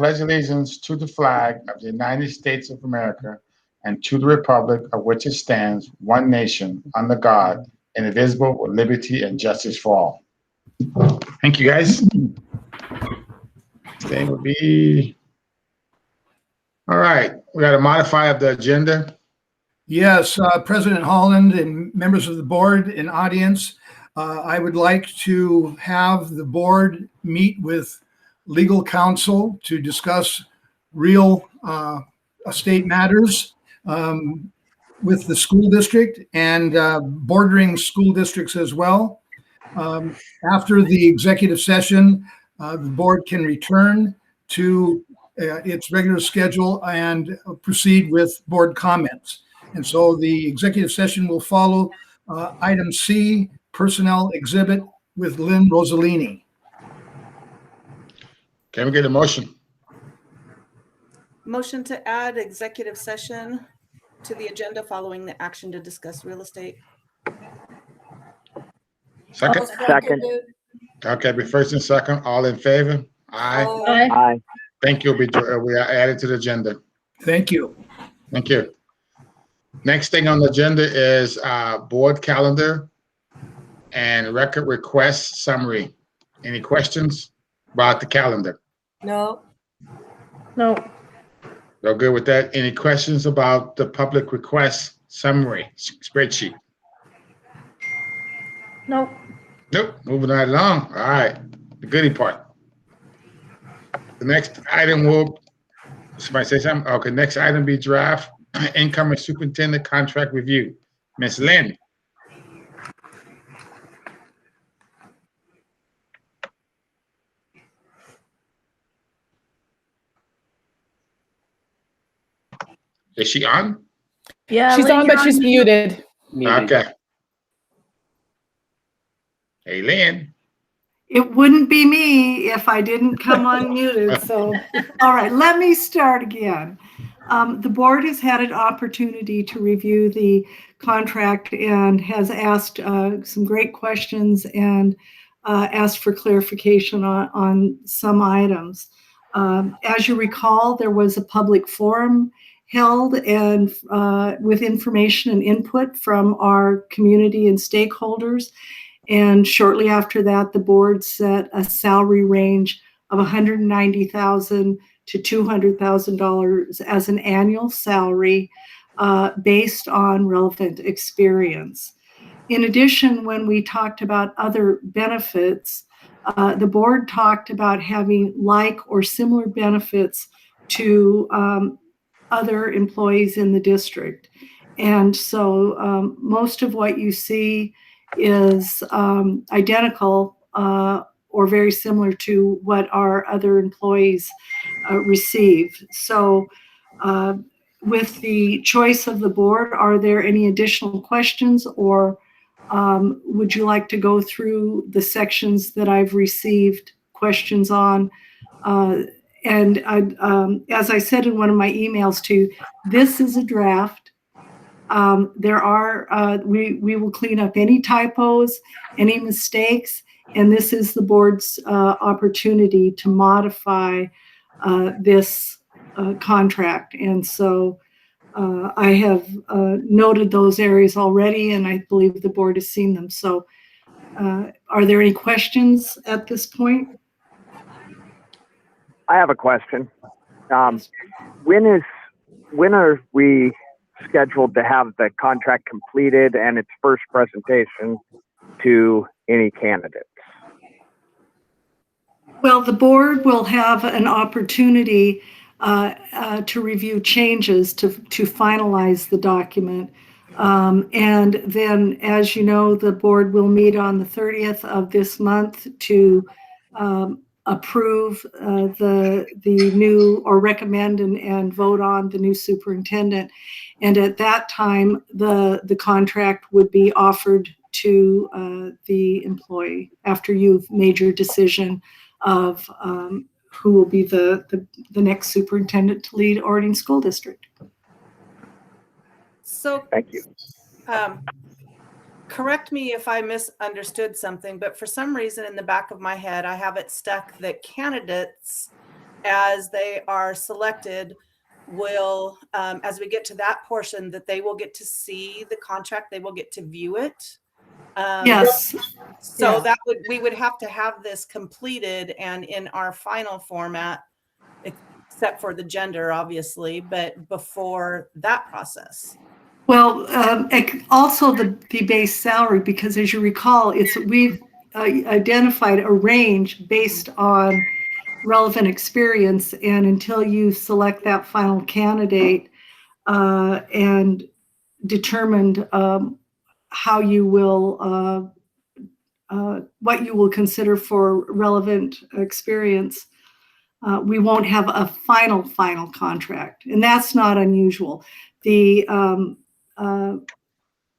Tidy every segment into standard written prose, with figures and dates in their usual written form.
pledge allegiance to the flag of the United States of America and to the republic of which it stands, one nation, under God, indivisible, with liberty and justice for all. Thank you, guys. Today will be... All right, we got a modify of the agenda. Yes, President Holland and members of the board and audience, I would like to have the board meet with legal counsel to discuss real estate matters with the school district and bordering school districts as well. After the executive session, the board can return to its regular schedule and proceed with board comments. And so the executive session will follow item C, personnel exhibit with Lynn Rossellini. Can we get a motion? Motion to add executive session to the agenda following the action to discuss real estate. Second? Second. Okay, be first and second. All in favor? Aye. Aye. Thank you. We are added to the agenda. Thank you. Thank you. Next thing on the agenda is board calendar and record request summary. Any questions about the calendar? No. No. Y'all good with that? Any questions about the public request summary spreadsheet? Nope. Nope. Moving right along. All right. The goodie part. The next item will, somebody say something? Okay, next item be draft incoming superintendent contract review. Ms. Lynn. Is she on? Yeah. She's on, but she's muted. Okay. Hey, Lynn. It wouldn't be me if I didn't come unmuted. So, all right, let me start again. The board has had an opportunity to review the contract and has asked some great questions and asked for clarification on some items. As you recall, there was a public forum held and with information and input from our community and stakeholders. And shortly after that, the board set a salary range of $190,000 to $200,000 as an annual salary based on relevant experience. In addition, when we talked about other benefits, the board talked about having like or similar benefits to other employees in the district. And so most of what you see is identical or very similar to what our other employees receive. So with the choice of the board, are there any additional questions, or would you like to go through the sections that I've received questions on? And as I said in one of my emails to you, this is a draft. There are, we will clean up any typos, any mistakes, and this is the board's opportunity to modify this contract. And so I have noted those areas already, and I believe the board has seen them. So are there any questions at this point? I have a question. When are we scheduled to have the contract completed and its first presentation to any candidates? Well, the board will have an opportunity to review changes to finalize the document. And then, as you know, the board will meet on the 30th of this month to approve the new, or recommend and vote on the new superintendent. And at that time, the contract would be offered to the employee after you've made your decision of who will be the next superintendent to lead Orting School District. So Thank you. Correct me if I misunderstood something, but for some reason in the back of my head, I have it stuck that candidates as they are selected, will, as we get to that portion, that they will get to see the contract, they will get to view it. Yes. So Yeah. that we would have to have this completed and in our final format, except for the gender, obviously, but before that process. Well, also the base salary, because as you recall, we've identified a range based on relevant experience, and until you select that final candidate and determined how you will what you will consider for relevant experience, we won't have a final contract, and that's not unusual. The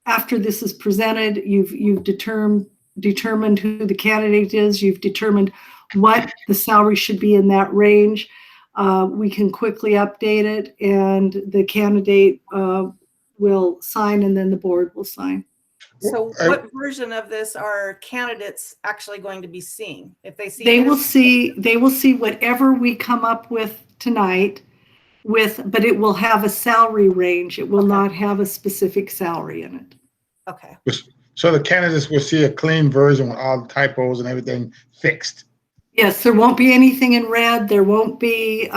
after this is presented, you've determined who the candidate is, you've determined what the salary should be in that range. We can quickly update it, and the candidate will sign, and then the board will sign. So what version of this are candidates actually going to be seeing? If they see, they will see whatever we come up with tonight, but it will have a salary range. It will not have a specific salary in it. Okay. So the candidates will see a clean version with all the typos and everything fixed. Yes, there won't be anything in red. There won't be,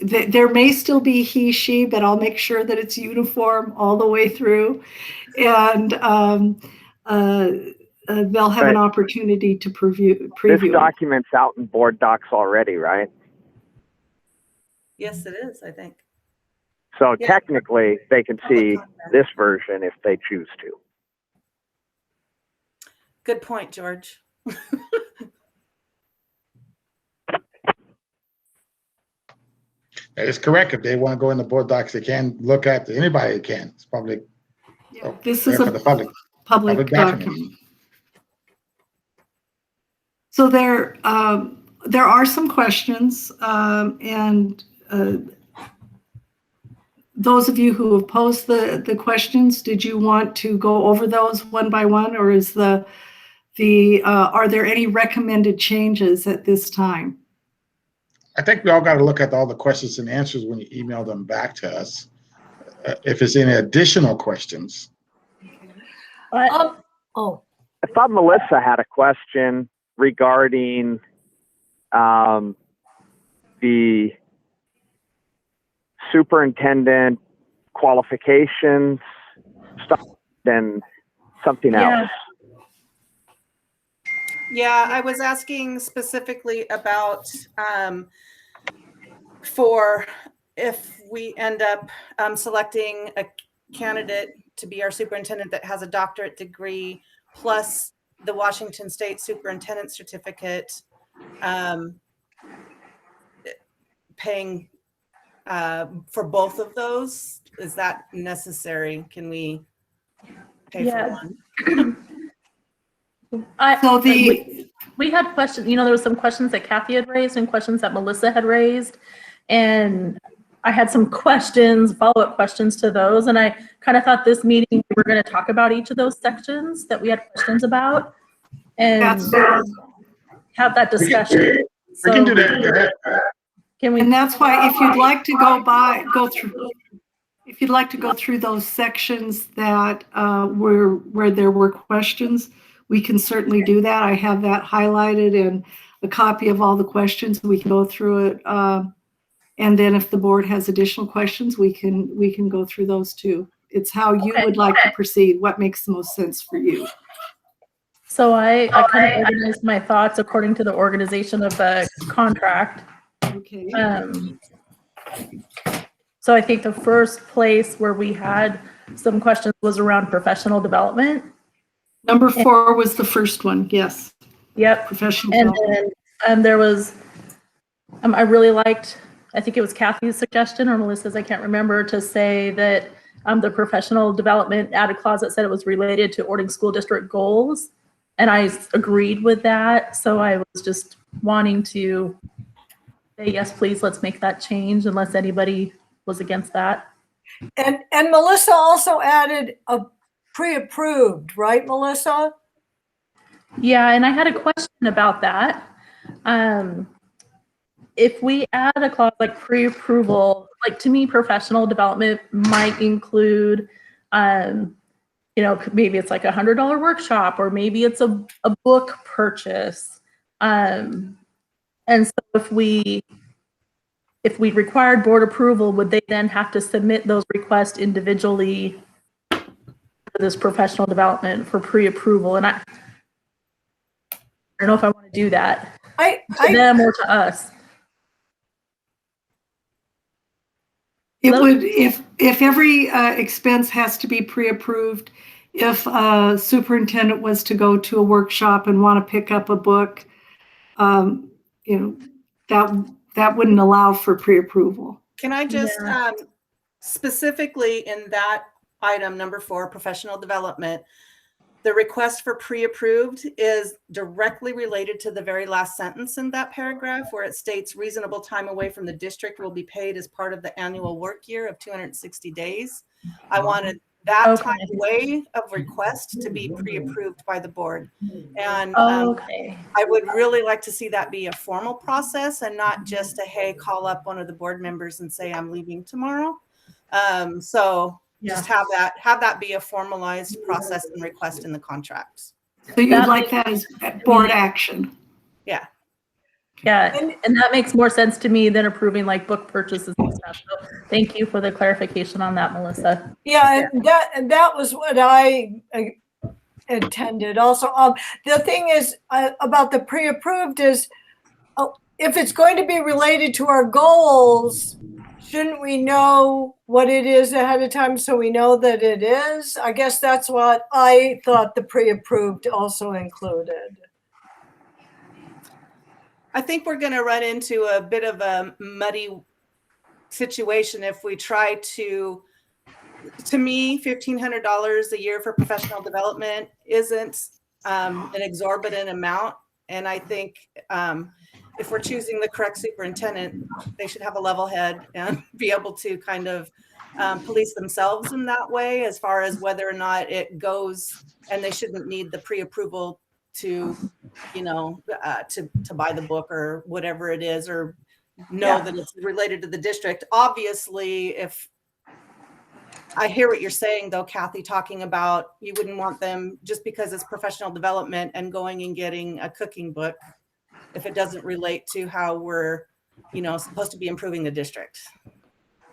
there may still be he, she, but I'll make sure that it's uniform all the way through. And they'll have an opportunity to preview This it. document's out in board docs already, right? Yes, it is, I think. So Yeah. technically, they can see this version if they choose to. Good point, George. That is correct. If they want to go in the board docs, they can look at anybody can. It's public. Yeah, this is for the public public document. So there are some questions, and those of you who have posed the questions, did you want to go over those one by one, or is are there any recommended changes at this time? I think we all got to look at all the questions and answers when you email them back to us. If there's any additional questions. I thought Melissa had a question regarding the superintendent qualifications stuff and something else. Yeah, I was asking specifically about for if we end up selecting a candidate to be our superintendent that has a doctorate degree plus the Washington State Superintendent Certificate, paying for both of those. Is that necessary? Can we pay for one? We had questions, there was some questions that Kathy had raised and questions that Melissa had raised. And I had some questions, follow-up questions to those. And I kind of thought this meeting, we were going to talk about each of those sections that we had questions about and have that discussion. We can do that. Go ahead. Can we? And that's why if you'd like to go through those sections that where there were questions, we can certainly do that. I have that highlighted and a copy of all the questions. We can go through it. And then if the board has additional questions, we can go through those too. It's how you would like to proceed. What makes the most sense for you? So I kind of organized my thoughts according to the organization of the contract. Okay. So I think the first place where we had some questions was around professional development. Number 4 was the first one. Yes. Yep. Professional And development. then there was, I really liked, I think it was Kathy's suggestion or Melissa's, I can't remember, to say that the professional development added clause that said it was related to Ording School District goals. And I agreed with that. So I was just wanting to say, yes, please, let's make that change unless anybody was against that. And Melissa also added a pre-approved, right, Melissa? Yeah, and I had a question about that. if we add a clause like pre-approval, like to me, professional development might include, maybe it's like $100 workshop, or maybe it's a book purchase. And so if we required board approval, would they then have to submit those requests individually for this professional development for pre-approval? And I don't know if I want to do that to them or to us. It would, if every expense has to be pre-approved, if a superintendent was to go to a workshop and want to pick up a book, that wouldn't allow for pre-approval. Can I just specifically in that item number 4, professional development, the request for pre-approved is directly related to the very last sentence in that paragraph, where it states reasonable time away from the district will be paid as part of the annual work year of 260 days. I wanted that time away of request to be pre-approved by the board. And I would really like to see that be a formal process and not just a, hey, call up one of the board members and say, I'm leaving tomorrow. Just have that be a formalized process and request in the contracts. So you'd like that as board action? Yeah. Yeah, and that makes more sense to me than approving like book purchases and stuff. So thank you for the clarification on that, Melissa. Yeah, and that was what I intended also. The thing is about the pre-approved is if it's going to be related to our goals, shouldn't we know what it is ahead of time so we know that it is? I guess that's what I thought the pre-approved also included. I think we're going to run into a bit of a muddy situation if we try to me, $1,500 a year for professional development isn't an exorbitant amount. And I think if we're choosing the correct superintendent, they should have a level head and be able to kind of police themselves in that way, as far as whether or not it goes, and they shouldn't need the pre-approval to buy the book or whatever it is, or know that it's related to the district. Obviously, if I hear what you're saying though, Kathy, talking about you wouldn't want them just because it's professional development and going and getting a cooking book if it doesn't relate to how we're, supposed to be improving the district.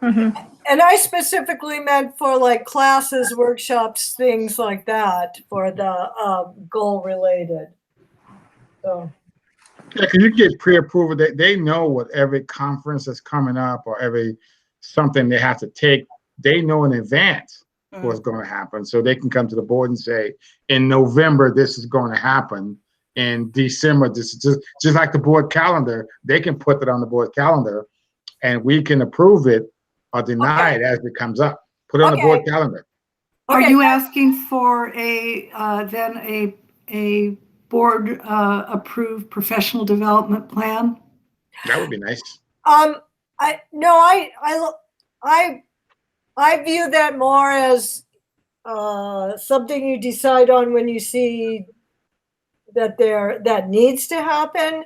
Mm-hmm. And I specifically meant for like classes, workshops, things like that for the goal related. So. Yeah, because you get pre-approval. They know what every conference that's coming up or every something they have to take. They know in advance what's going to happen, so they can come to the board and say, in November this is going to happen. In December, this is just like the board calendar. They can put it on the board calendar, and we can approve it or deny it as it comes up. Put it on the board calendar. Are you asking for a board approved professional development plan? That would be nice. I view that more as something you decide on when you see that needs to happen.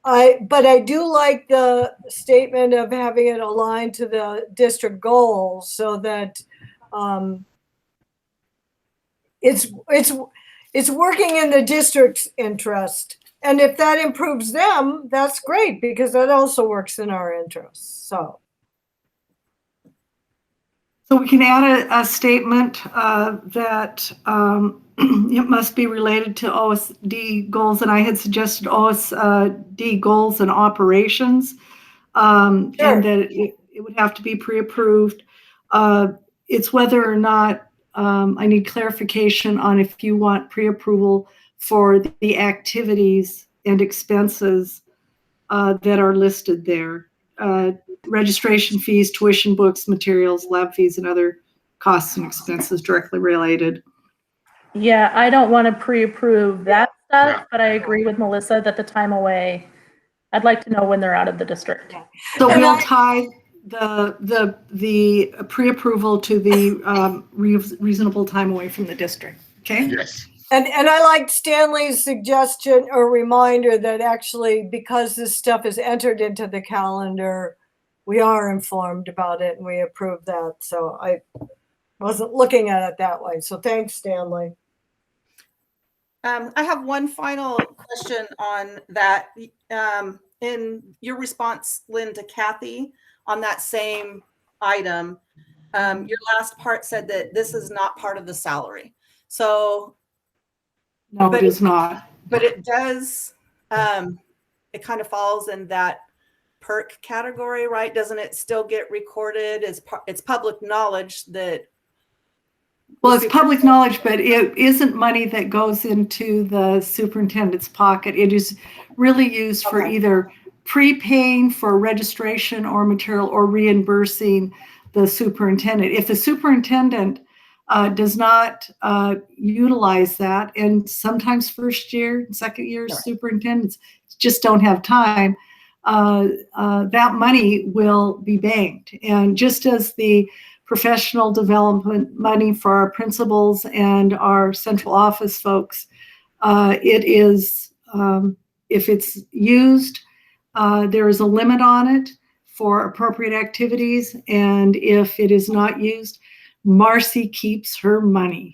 But I do like the statement of having it aligned to the district goals, so that it's working in the district's interest. And if that improves them, that's great, because that also works in our interests. So we can add a statement that it must be related to OSD goals, and I had suggested OSD goals and operations, and that it would have to be pre-approved. It's whether or not I need clarification on if you want pre-approval for the activities and expenses that are listed there. Registration fees, tuition, books, materials, lab fees, and other costs and expenses directly related. Yeah, I don't want to pre-approve that stuff, but I agree with Melissa that the time away, I'd like to know when they're out of the district. So we'll tie the pre-approval to the reasonable time away from the district. Okay. Yes. And I liked Stanley's suggestion or reminder that actually, because this stuff is entered into the calendar, we are informed about it and we approve that. So I wasn't looking at it that way. So thanks, Stanley. I have one final question on that. In your response, Lynn, to Kathy on that same item, your last part said that this is not part of the salary. So, No, but it is not. but it does, it kind of falls in that perk category, right? Doesn't it still get recorded as it's public knowledge that? Well, it's public knowledge, but it isn't money that goes into the superintendent's pocket. It is really used for either prepaying for registration or material or reimbursing the superintendent. If the superintendent does not utilize that, and sometimes first year, second year superintendents just don't have time, that money will be banked. And just as the professional development money for our principals and our central office folks, it is, if it's used, there is a limit on it for appropriate activities. And if it is not used, Marcy keeps her money.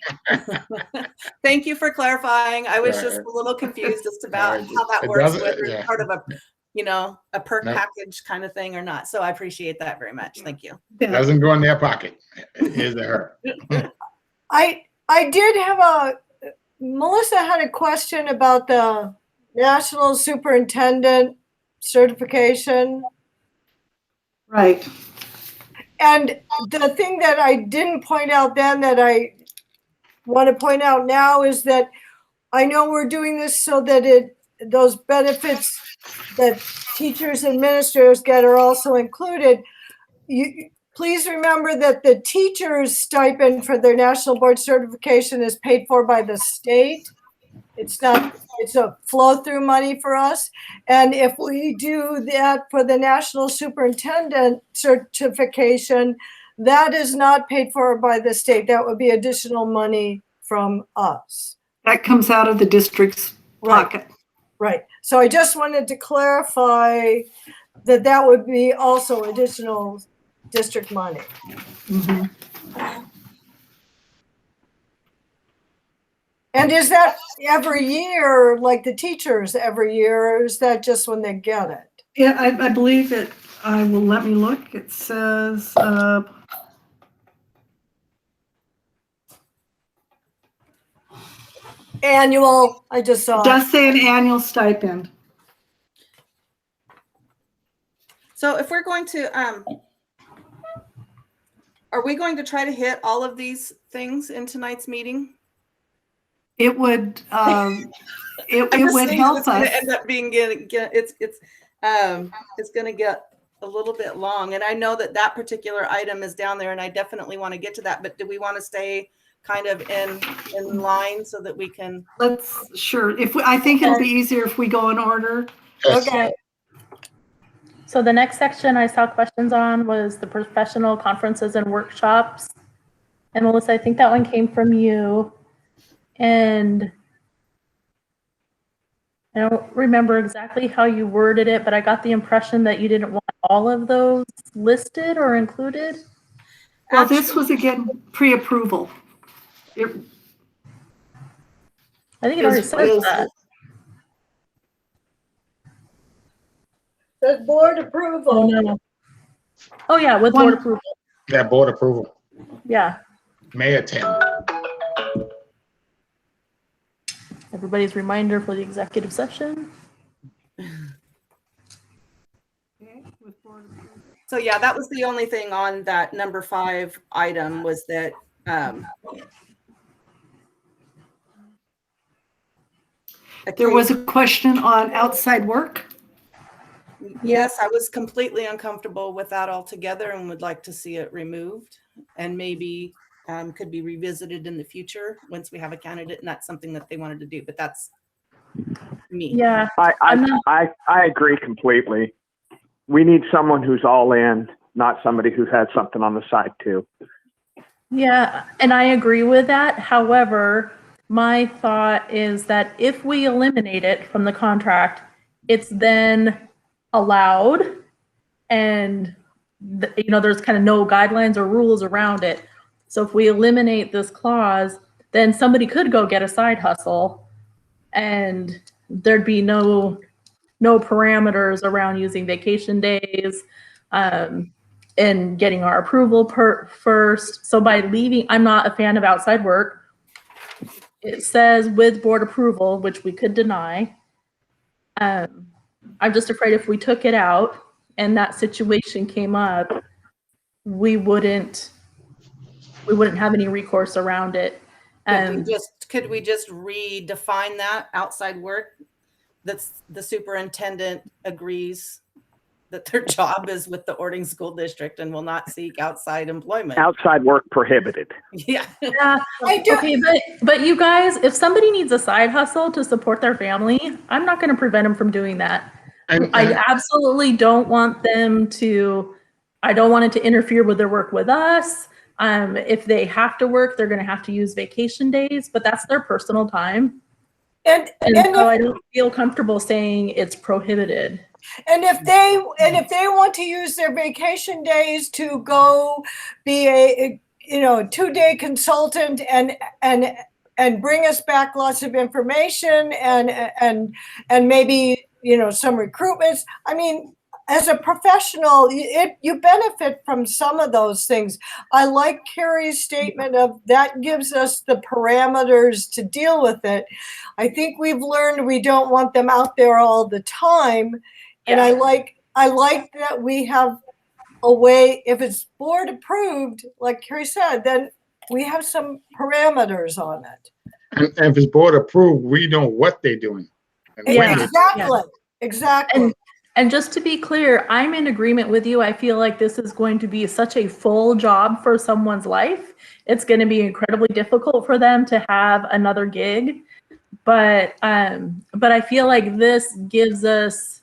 Thank you for clarifying. I was just a little confused as to about how that works, whether it's part of a, a perk package kind of thing or not. So I appreciate that very much. Thank you. It doesn't go in their pocket. Is it her? I did have Melissa had a question about the National Superintendent certification. Right. And the thing that I didn't point out then that I want to point out now is that I know we're doing this so that those benefits that teachers and administrators get are also included. Please remember that the teacher's stipend for their national board certification is paid for by the state. It's not, it's a flow through money for us. And if we do that for the national superintendent certification, that is not paid for by the state. That would be additional money from us. That comes out of the district's pocket. Right. So I just wanted to clarify that that would be also additional district money. Mm-hmm. And is that every year, like the teachers every year, or is that just when they get it? Yeah, I believe it. I will, let me look. It says annual. I just saw. It does say an annual stipend. So if we're going to, are we going to try to hit all of these things in tonight's meeting? It would it would help us. End up being it's going to get a little bit long, and I know that particular item is down there, and I definitely want to get to that. But do we want to stay kind of in line so that we can? Let's sure. I think it'll be easier if we go in order. Okay. So the next section I saw questions on was the professional conferences and workshops. And Melissa, I think that one came from you. And I don't remember exactly how you worded it, but I got the impression that you didn't want all of those listed or included. Well, this was again pre-approval. I think it already says that. The board approval. Oh, no. Oh yeah, with board approval. Yeah, board approval. Yeah. May attend. Everybody's reminder for the executive session. So yeah, that was the only thing on that number 5 item was that there was a question on outside work. Yes, I was completely uncomfortable with that altogether and would like to see it removed, and maybe could be revisited in the future once we have a candidate and that's something that they wanted to do, but that's me. Yeah. I agree completely. We need someone who's all in, not somebody who has something on the side too. Yeah, and I agree with that. However, my thought is that if we eliminate it from the contract, it's then allowed, and there's kind of no guidelines or rules around it. So if we eliminate this clause, then somebody could go get a side hustle, and there'd be no parameters around using vacation days and getting our approval first. So by leaving, I'm not a fan of outside work. It says with board approval, which we could deny. I'm just afraid if we took it out and that situation came up, we wouldn't have any recourse around it. Could we just redefine that outside work? That's the superintendent agrees that their job is with the Ording School District and will not seek outside employment. Outside work prohibited. Yeah. Okay, but you guys, if somebody needs a side hustle to support their family, I'm not going to prevent them from doing that. I absolutely don't want them to. I don't want it to interfere with their work with us. If they have to work, they're going to have to use vacation days, but that's their personal time. And so I don't feel comfortable saying it's prohibited. And if they want to use their vacation days to go be a 2-day consultant and bring us back lots of information and maybe some recruitments. I mean, as a professional, you benefit from some of those things. I like Carrie's statement of that gives us the parameters to deal with it. I think we've learned we don't want them out there all the time. And I like that we have a way, if it's board approved, like Carrie said, then we have some parameters on it. And if it's board approved, we know what they're doing. Exactly. And just to be clear, I'm in agreement with you. I feel like this is going to be such a full job for someone's life. It's going to be incredibly difficult for them to have another gig. But I feel like this gives us,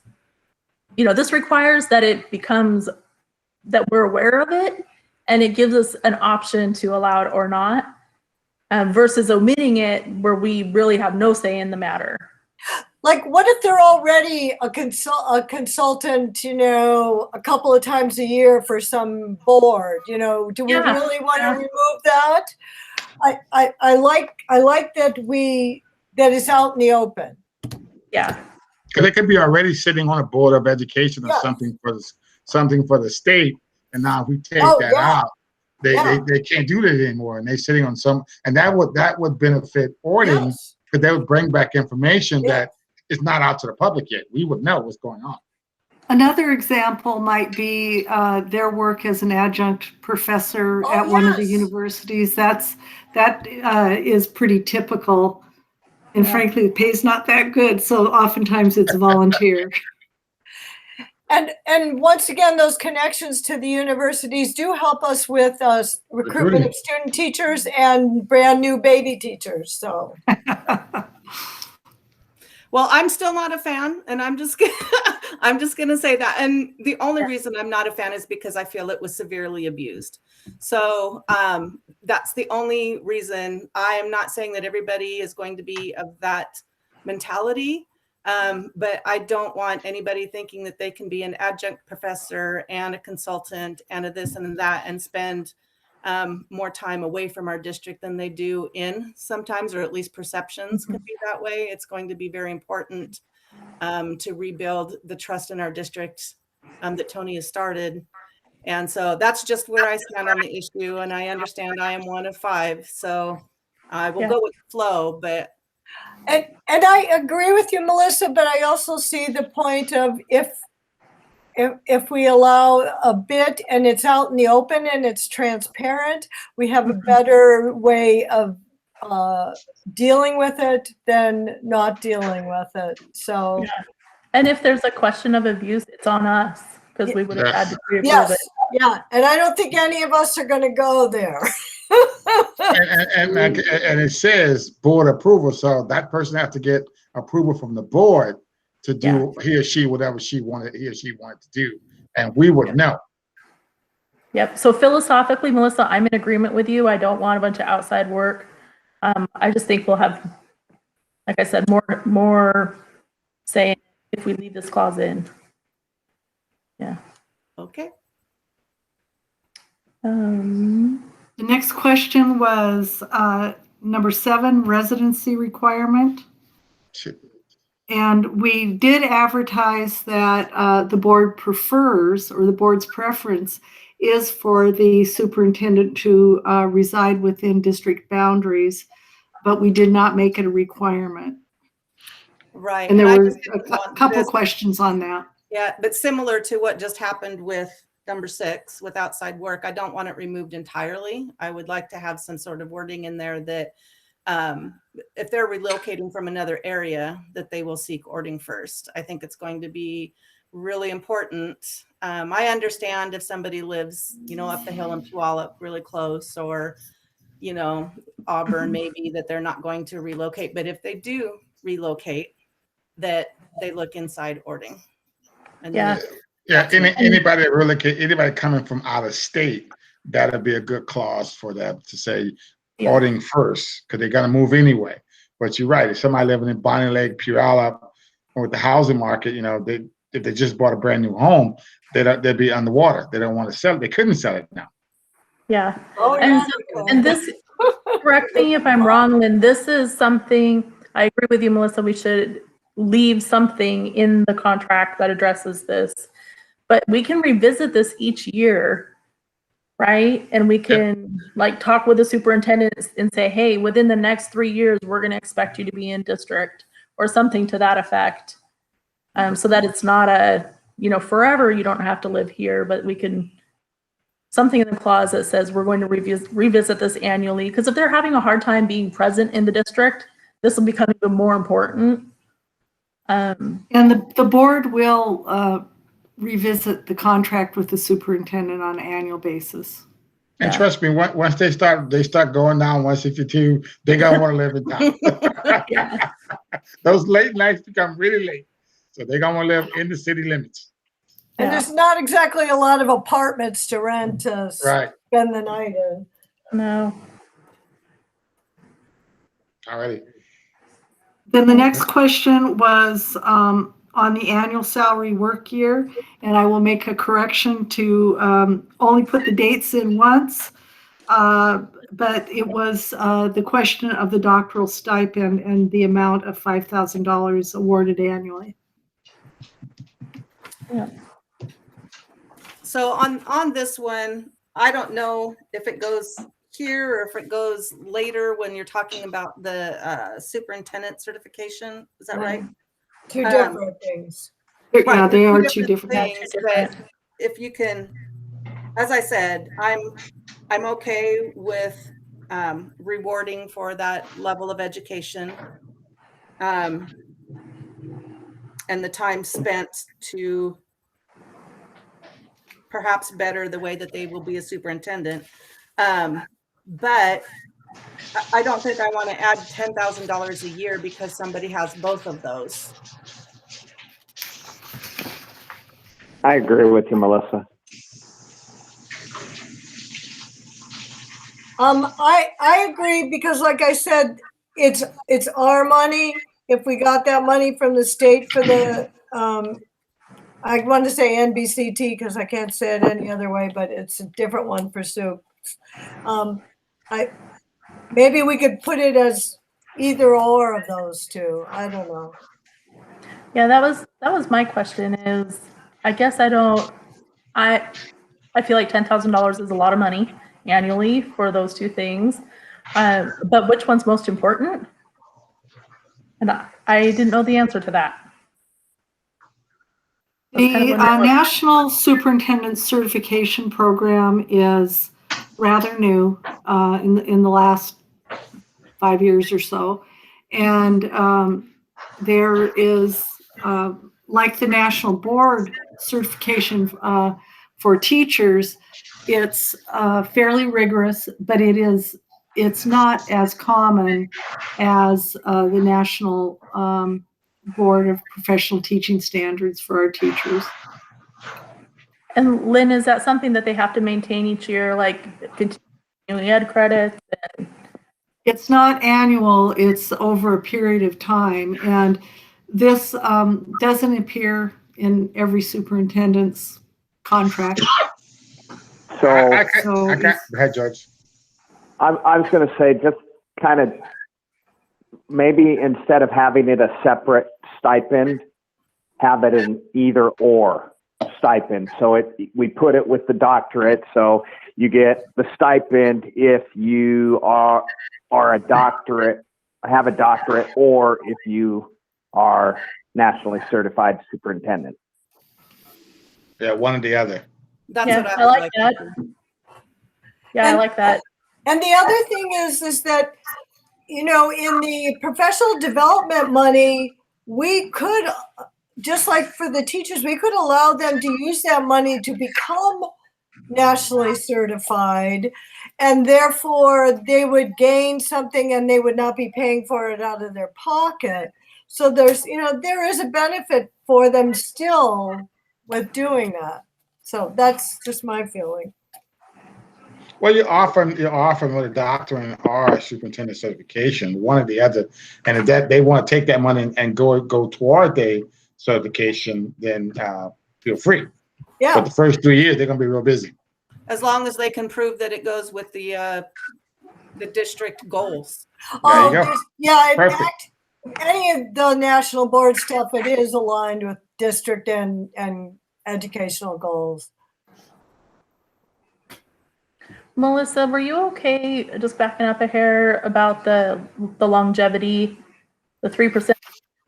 this requires that it becomes, that we're aware of it, and it gives us an option to allow it or not, versus omitting it where we really have no say in the matter. Like, what if they're already a consultant, a couple of times a year for some board? Do we really want to remove that? I like that that is out in the open. Yeah. Because they could be already sitting on a board of education or something for the state, and now if we take that out, they can't do that anymore, and they're sitting on some, and that would benefit Ording, because they would bring back information that is not out to the public yet. We would know what's going on. Another example might be their work as an adjunct professor at one of the universities. That is pretty typical. And frankly, the pay's not that good. So oftentimes it's volunteer. And once again, those connections to the universities do help us with recruitment of student teachers and brand new baby teachers. So. Well, I'm still not a fan, and I'm just gonna say that. And the only reason I'm not a fan is because I feel it was severely abused. So that's the only reason. I am not saying that everybody is going to be of that mentality, but I don't want anybody thinking that they can be an adjunct professor and a consultant and a this and a that and spend more time away from our district than they do in sometimes, or at least perceptions can be that way. It's going to be very important to rebuild the trust in our district that Tony has started. And so that's just where I stand on the issue. And I understand I am one of 5, so I will go with the flow, but. And I agree with you, Melissa, but I also see the point of if we allow a bit and it's out in the open and it's transparent, we have a better way of dealing with it than not dealing with it. So, and if there's a question of abuse, it's on us, because we would have had to pre-approve it. Yeah, and I don't think any of us are going to go there. and it says board approval, so that person has to get approval from the board to do he or she whatever he or she wanted to do, and we would know. Yep. So philosophically, Melissa, I'm in agreement with you. I don't want a bunch of outside work. I just think we'll have, like I said, more say if we leave this clause in. Yeah. Okay. The next question was number 7, residency requirement. Shit. And we did advertise that the board prefers, or the board's preference is for the superintendent to reside within district boundaries, but we did not make it a requirement. Right. And there I were just didn't a want couple this- questions on that. Yeah, but similar to what just happened with number 6 with outside work, I don't want it removed entirely. I would like to have some sort of wording in there that if they're relocating from another area, that they will seek ordering first. I think it's going to be really important. I understand if somebody lives, up the hill in Puyallup, really close, or, Auburn, maybe, that they're not going to relocate. But if they do relocate, that they look inside ordering. And Yeah. Yeah, anybody that relocate, anybody coming from out of state, that'll be a good clause for them to say Yeah. ordering first, because they got to move anyway. But you're right. If somebody living in Bonnie Lake, Puyallup, or with the housing market, if they just bought a brand new home, they'd be underwater. They don't want to sell it. They couldn't sell it now. Yeah. Oh, And yeah. so, and this, correct me if I'm wrong, Lynn, this is something, I agree with you, Melissa, we should leave something in the contract that addresses this. But we can revisit this each year, right? And we can talk with the superintendent and say, hey, within the next 3 years, we're going to expect you to be in district, or something to that effect. So that it's not forever, you don't have to live here, but we can, something in the clause that says we're going to revisit this annually. Because if they're having a hard time being present in the district, this will become even more important. And the board will revisit the contract with the superintendent on an annual basis. And Yeah. trust me, once they start going down 162, they gonna want to live in town. Yeah. Those late nights become really late, so they gonna want to live in the city limits. And Yeah. there's not exactly a lot of apartments to rent to Right. spend the night in. No. Alrighty. Then the next question was on the annual salary work year, and I will make a correction to only put the dates in once, but it was the question of the doctoral stipend and the amount of $5,000 awarded annually. Yeah. So on this one, I don't know if it goes here or if it goes later when you're talking about the superintendent certification. Is that right? Two different things. Yeah, Right, they they're are two two different things. But if you can, as I said, I'm okay with rewarding for that level of education, and the time spent to perhaps better the way that they will be a superintendent. But I don't think I want to add $10,000 a year because somebody has both of those. I agree with you, Melissa. I agree because, like I said, it's our money. If we got that money from the state for the, I want to say NBCT because I can't say it any other way, but it's a different one for Sue. Maybe we could put it as either or of those two. I don't know. Yeah, that was my question is, I guess I feel like $10,000 is a lot of money annually for those two things. But which one's most important? And I didn't know the answer to that. The That's kind of National Superintendent Certification Program is rather new in the last 5 years or so. And there is, like the National Board Certification for teachers, it's fairly rigorous, but it's not as common as the National Board of Professional Teaching Standards for our teachers. And Lynn, is that something that they have to maintain each year, like continuing ed credits? It's not annual, it's over a period of time. And this doesn't appear in every superintendent's contract. So I So can't. it's- Go ahead, George. I was going to say, just kind of maybe instead of having it a separate stipend, have it an either or stipend. So we put it with the doctorate. So you get the stipend if you are a doctorate, have a doctorate, or if you are nationally certified superintendent. Yeah, one or the other. That's Yeah, what I would like that. to do. Yeah, I And- like that. And the other thing is that, you know, in the professional development money, we could, just like for the teachers, we could allow them to use that money to become nationally certified, and therefore they would gain something and they would not be paying for it out of their pocket. So there's, you know, there is a benefit for them still with doing that. So that's just my feeling. Well, you're offering with a doctorate or a superintendent certification, one or the other. And if that they want to take that money and go toward a certification, then feel free. But Yeah. the first 3 years, they're gonna be real busy. As long as they can prove that it goes with the district goals. There you go. Yeah, in Perfect. fact, any of the national board stuff, it is aligned with district and educational goals. Melissa, were you okay just backing up a hair about the longevity, the 3%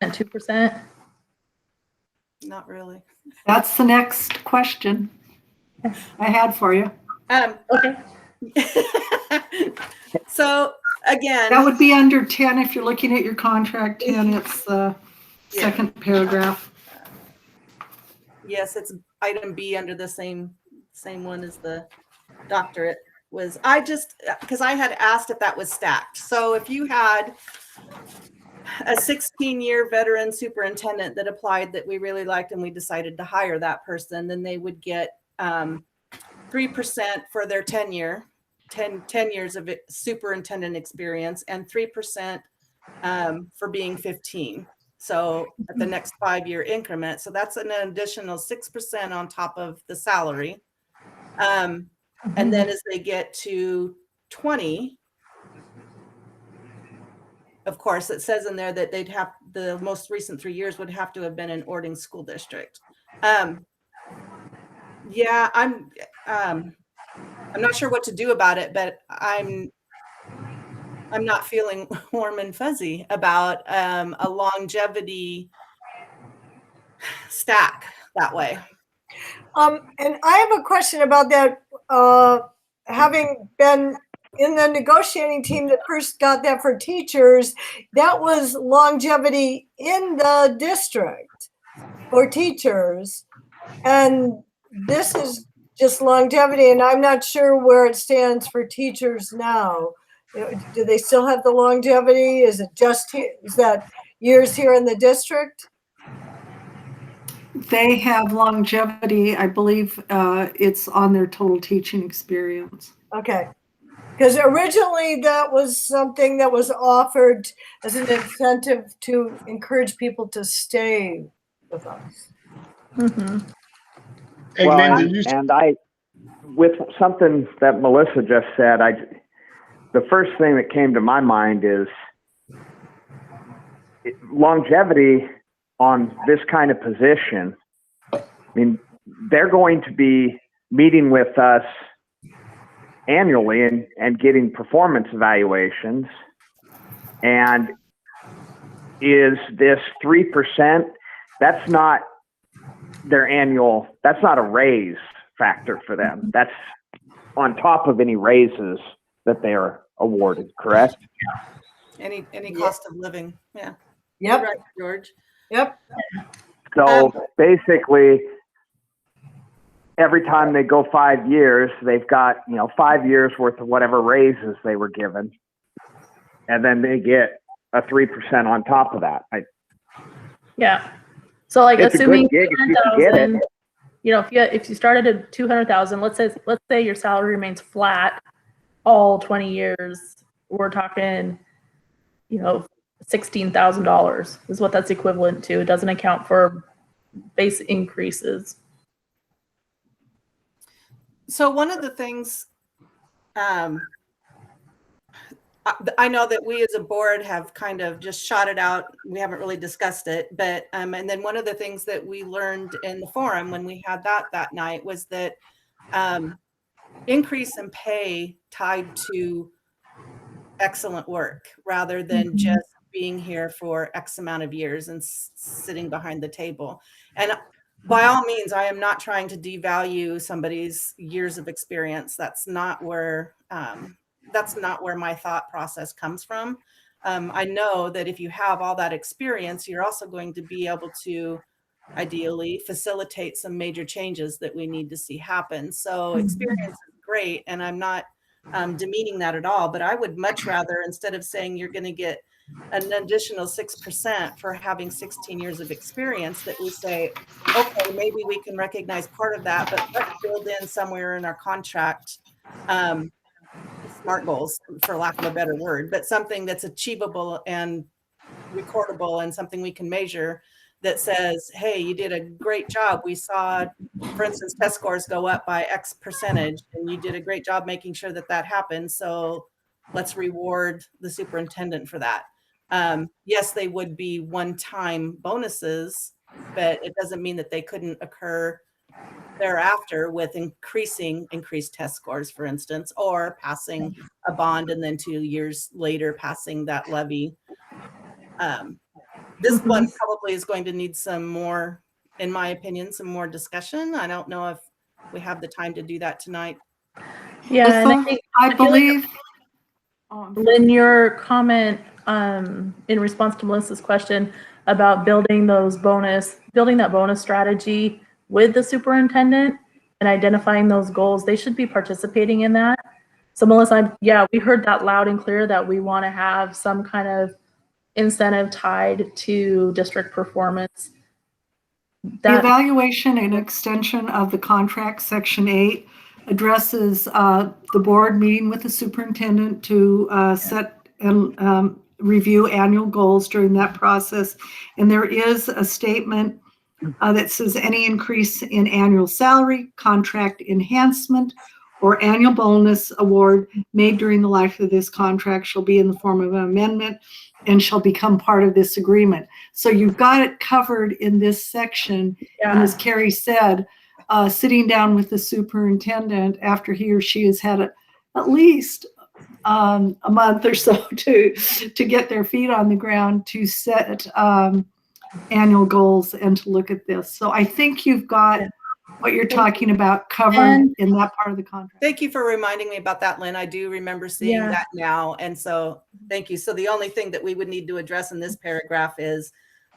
and 2%? Not really. That's the next question I had for you. Okay. So again, That would be under 10 if you're looking at your contract, 10, it's the Yeah. second paragraph. yes, it's item B under the same one as the doctorate was. I just, because I had asked if that was stacked. So if you had a 16-year veteran superintendent that applied that we really liked and we decided to hire that person, then they would get 3% for their tenure, 10 years of superintendent experience, and 3% for being 15. So at the next 5-year increment. So that's an additional 6% on top of the salary. And then as they get to 20, of course, it says in there that they'd have the most recent 3 years would have to have been in Ording School District. Yeah, I'm not sure what to do about it, but I'm not feeling warm and fuzzy about a longevity stack that way. And I have a question about that. Having been in the negotiating team that first got that for teachers, that was longevity in the district for teachers. And this is just longevity, and I'm not sure where it stands for teachers now. You know, do they still have the longevity? Is it just is that years here in the district? They have longevity, I believe it's on their total teaching experience. Okay. Because originally that was something that was offered as an incentive to encourage people to stay with us. Mm-hmm. Hey, Well, Linda, with something that Melissa just said, the first thing that came to my mind is longevity on this kind of position. I mean, they're going to be meeting with us annually and getting performance evaluations. And is this 3%? That's not their annual, that's not a raise factor for them. That's on top of any raises that they are awarded, correct? Any cost of living. Yeah. Yep. You're right, George. Yep. So basically, every time they go 5 years, they've got, 5 years worth of whatever raises they were given. And then they get a 3% on top of that. Yeah. So like It's a good assuming gig if you can get it. 200,000, if you started at 200,000, let's say your salary remains flat all 20 years, we're talking, $16,000 is what that's equivalent to. It doesn't account for base increases. So one of the things, I know that we as a board have kind of just shot it out. We haven't really discussed it, but, and then one of the things that we learned in the forum when we had that night was that increase in pay tied to excellent work rather than just being here for X amount of years and sitting behind the table. And by all means, I am not trying to devalue somebody's years of experience. That's not where my thought process comes from. I know that if you have all that experience, you're also going to be able to ideally facilitate some major changes that we need to see happen. So experience is great, and I'm not demeaning that at all, but I would much rather, instead of saying you're going to get an additional 6% for having 16 years of experience, that we say, okay, maybe we can recognize part of that, but let's build in somewhere in our contract SMART goals, for lack of a better word, but something that's achievable and recordable and something we can measure that says, hey, you did a great job. We saw, for instance, test scores go up by X percentage, and you did a great job making sure that that happened. So let's reward the superintendent for that. Yes, they would be one-time bonuses, but it doesn't mean that they couldn't occur thereafter with increased test scores, for instance, or passing a bond and then 2 years later passing that levy. This one probably is going to need some more, in my opinion, some more discussion. I don't know if we have the time to do that tonight. Yeah, and I believe. Lynn, your comment in response to Melissa's question about building that bonus strategy with the superintendent and identifying those goals, they should be participating in that. So Melissa, we heard that loud and clear that we want to have some kind of incentive tied to district performance. The evaluation and extension of the contract, Section 8, addresses the board meeting with the superintendent to set and review annual goals during that process. And there is a statement that says any increase in annual salary, contract enhancement, or annual bonus award made during the life of this contract shall be in the form of an amendment and shall become part of this agreement. So you've got it covered in this section. And as Carrie said, sitting down with the superintendent after he or she has had at least a month or so to get their feet on the ground, to set annual goals and to look at this. So I think you've got what you're talking about covered in that part of the contract. Thank you for reminding me about that, Lynn. I do remember seeing that now. And so thank you. So the only thing that we would need to address in this paragraph is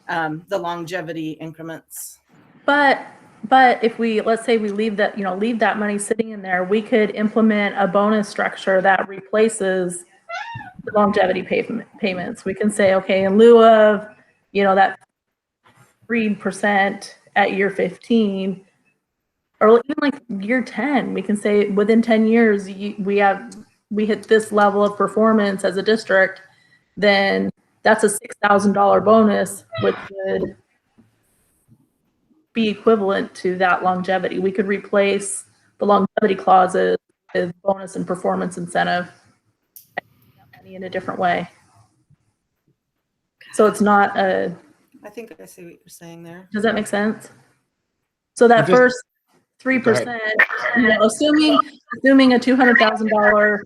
the longevity increments. But if let's say we leave that money sitting in there, we could implement a bonus structure that replaces the longevity payments. We can say, okay, in lieu of, that 3% at year 15, or even like year 10, we can say within 10 years, we hit this level of performance as a district, then that's a $6,000 bonus, which would be equivalent to that longevity. We could replace the longevity clauses with bonus and performance incentive in a different way. So it's not I think I see what you're saying there. Does that make sense? So that first 3%, assuming a $200,000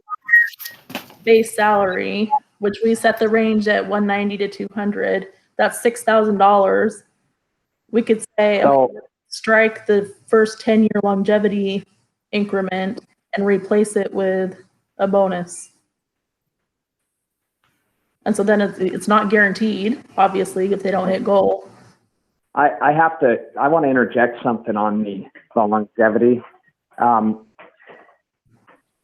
base salary, which we set the range at 190 to 200, that's $6,000. We could say, strike the first 10-year longevity increment and replace it with a bonus. And so then it's not guaranteed, obviously, if they don't hit goal. I want to interject something on the longevity.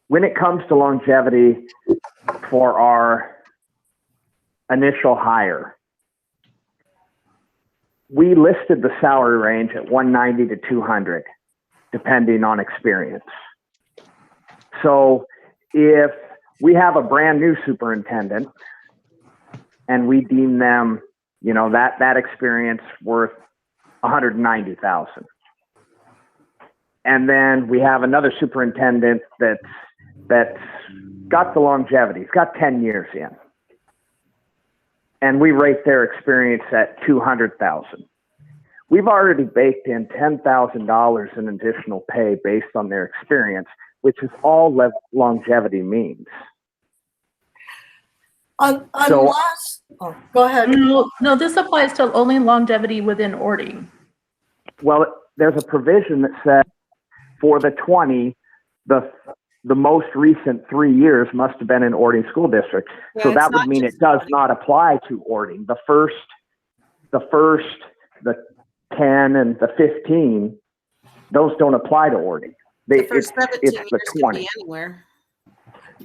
When it comes to longevity for our initial hire, we listed the salary range at 190 to 200, depending on experience. So if we have a brand new superintendent and we deem them, you know, that experience worth $190,000. And then we have another superintendent that's got the longevity. He's got 10 years in. And we rate their experience at $200,000. We've already baked in $10,000 in additional pay based on their experience, which is all longevity means. Unless, go ahead. No, this applies to only longevity within Ording. Well, there's a provision that says for the 20, the most recent 3 years must have been in Ording School District. Yeah, So it's that would not mean just it does Ording. not apply to Ording. The 10 and the 15, those don't apply to Ording. The first 17 it's years the could 20. be anywhere.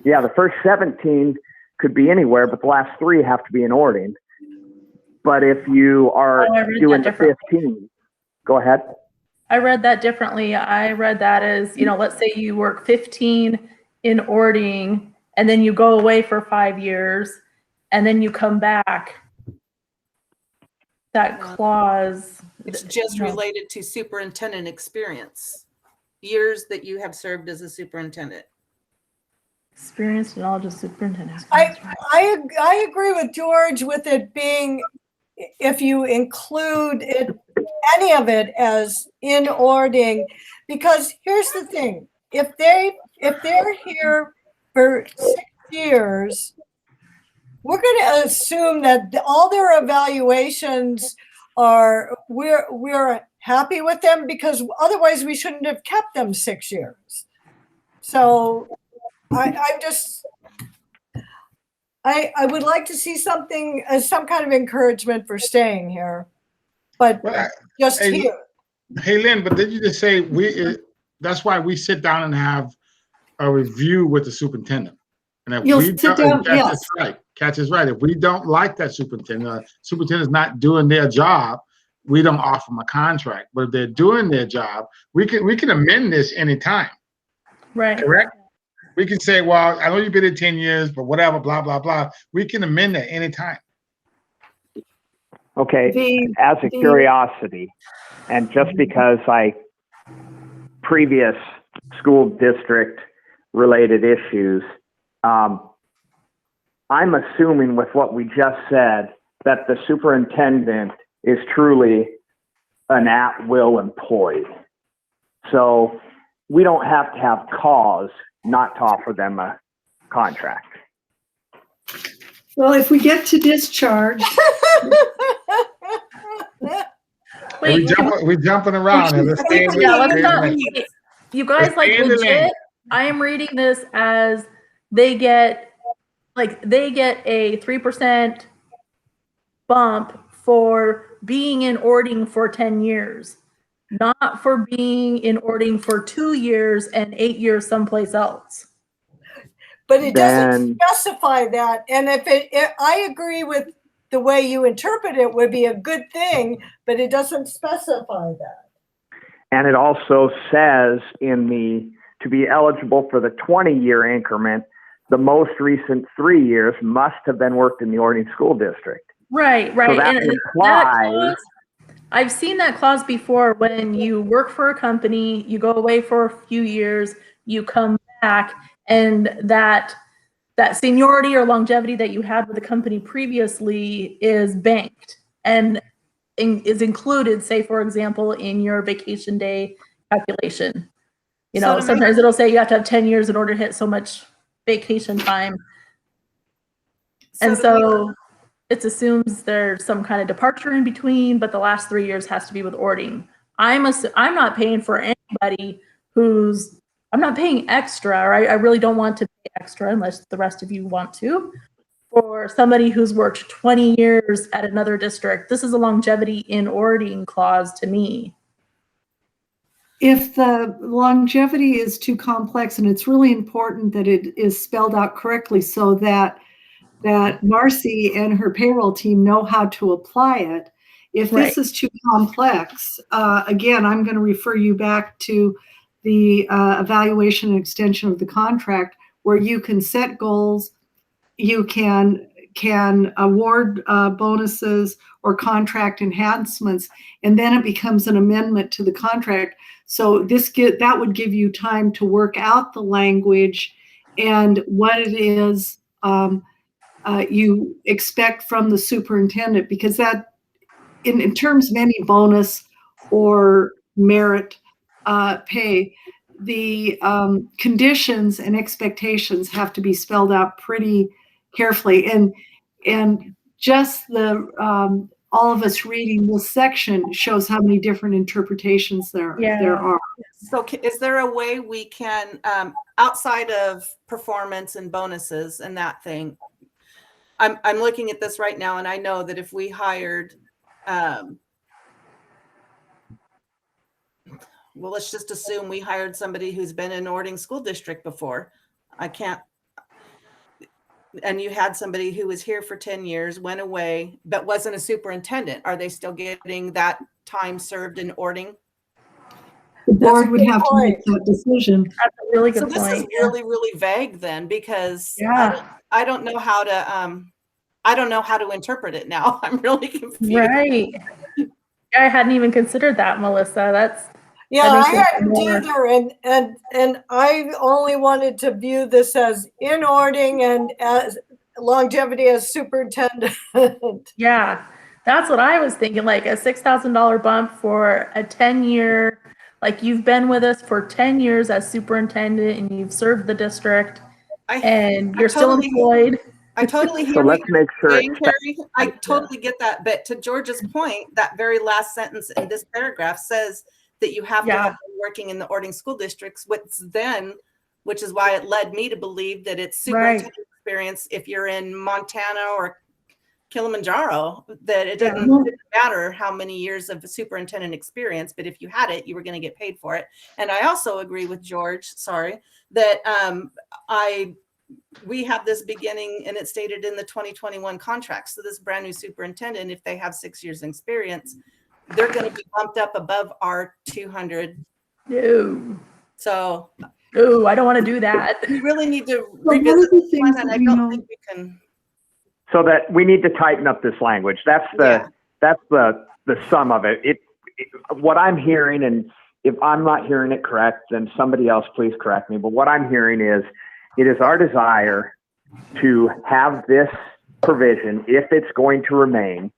Yeah, the first 17 could be anywhere, but the last 3 have to be in Ording. But if you are Oh, I read doing that the 15, go ahead. I read that differently. I read that as, you know, let's say you work 15 in Ording and then you go away for 5 years and then you come back. That clause. It's just No. related to superintendent experience, years that you have served as a superintendent. Experienced knowledge of superintendent. I agree with George with it being, if you include it, any of it as in Ording, because here's the thing: if they're here for 6 years, we're going to assume that all their evaluations are we're happy with them, because otherwise we shouldn't have kept them 6 years. So I would like to see something as some kind of encouragement for staying here, but Well, just hey, here. Hey, Lynn, but did you just say that's why we sit down and have a review with the superintendent? And if You'll we sit don't- down, Catch yes. is right. Catch is right. If we don't like that superintendent's not doing their job, we don't offer them a contract. But if they're doing their job, we can amend this anytime. Right. Correct? We can say, well, I know you've been in 10 years, but whatever, blah, blah, blah. We can amend that anytime. Okay, as a curiosity, and just because previous school district related issues, I'm assuming with what we just said that the superintendent is truly an at-will employee. So we don't have to have cause not to offer them a contract. Well, if we get to discharge, Wait, we jumping around and let's stay in the- yeah, let's stay in not. the- You guys, Let's like, stay in the lane. legit, I am reading this as they get a 3% bump for being in Ording for 10 years, not for being in Ording for 2 years and 8 years someplace else. But it doesn't Then- specify that. And if I agree with the way you interpret it would be a good thing, but it doesn't specify that. And it also says to be eligible for the 20-year increment, the most recent 3 years must have been worked in the Ording School District. Right. So that And implies, I've seen that clause before when you work for a company, you go away for a few years, you come back, and that seniority or longevity that you had with the company previously is banked and is included, say, for example, in your vacation day calculation. You So know, to make- sometimes it'll say you have to have 10 years in order to hit so much vacation time. And so it assumes there's some kind of departure in between, but the last 3 years has to be with Ording. I'm not paying for anybody I'm not paying extra, or I really don't want to pay extra unless the rest of you want to, for somebody who's worked 20 years at another district. This is a longevity in Ording clause to me. if the longevity is too complex, and it's really important that it is spelled out correctly so that Marcy and her payroll team know how to apply it. If this is too complex, again, I'm going to refer you back to the evaluation and extension of the contract, where you can set goals, you can award bonuses or contract enhancements, and then it becomes an amendment to the contract. So that would give you time to work out the language and what it is you expect from the superintendent, because that, in terms of any bonus or merit pay, the conditions and expectations have to be spelled out pretty carefully. And just the all of us reading this section shows how many different interpretations there are. So is there a way we can, outside of performance and bonuses and that thing, I'm looking at this right now, and I know that if we hired, well, let's just assume we hired somebody who's been in Ording School District before. And you had somebody who was here for 10 years, went away, but wasn't a superintendent. Are they still getting that time served in Ording? The board would have to make that decision. That's a really good So this point. is really, really vague then, because Yeah. I don't know how to interpret it now. I'm really confused. Right. I hadn't even considered that, Melissa. Yeah, That I makes it hadn't more- either, and I only wanted to view this as in Ording and as longevity as superintendent. Yeah, that's what I was thinking, like a $6,000 bump for a 10-year, like you've been with us for 10 years as superintendent and you've served the district and you're still employed. I totally hear So what let's you're make sure saying, it's Carrie. I totally get that. But to George's point, that very last sentence in this paragraph says that you have to have been working in the Ording School Districts, which is why it led me to believe that it's superintendent experience if you're in Montana or Kilimanjaro, that it didn't matter how many years of superintendent experience, but if you had it, you were going to get paid for it. And I also agree with George, that we have this beginning, and it's stated in the 2021 contract. So this brand new superintendent, if they have 6 years experience, they're going to be bumped up above our 200. No. So I don't want to do that. we really need to Well, revisit one of the this one, things and that I we don't know- think we can. So that we need to tighten up this language. That's the sum of it. What I'm hearing, and if I'm not hearing it correct, then somebody else please correct me. But what I'm hearing is, it is our desire to have this provision, if it's going to remain,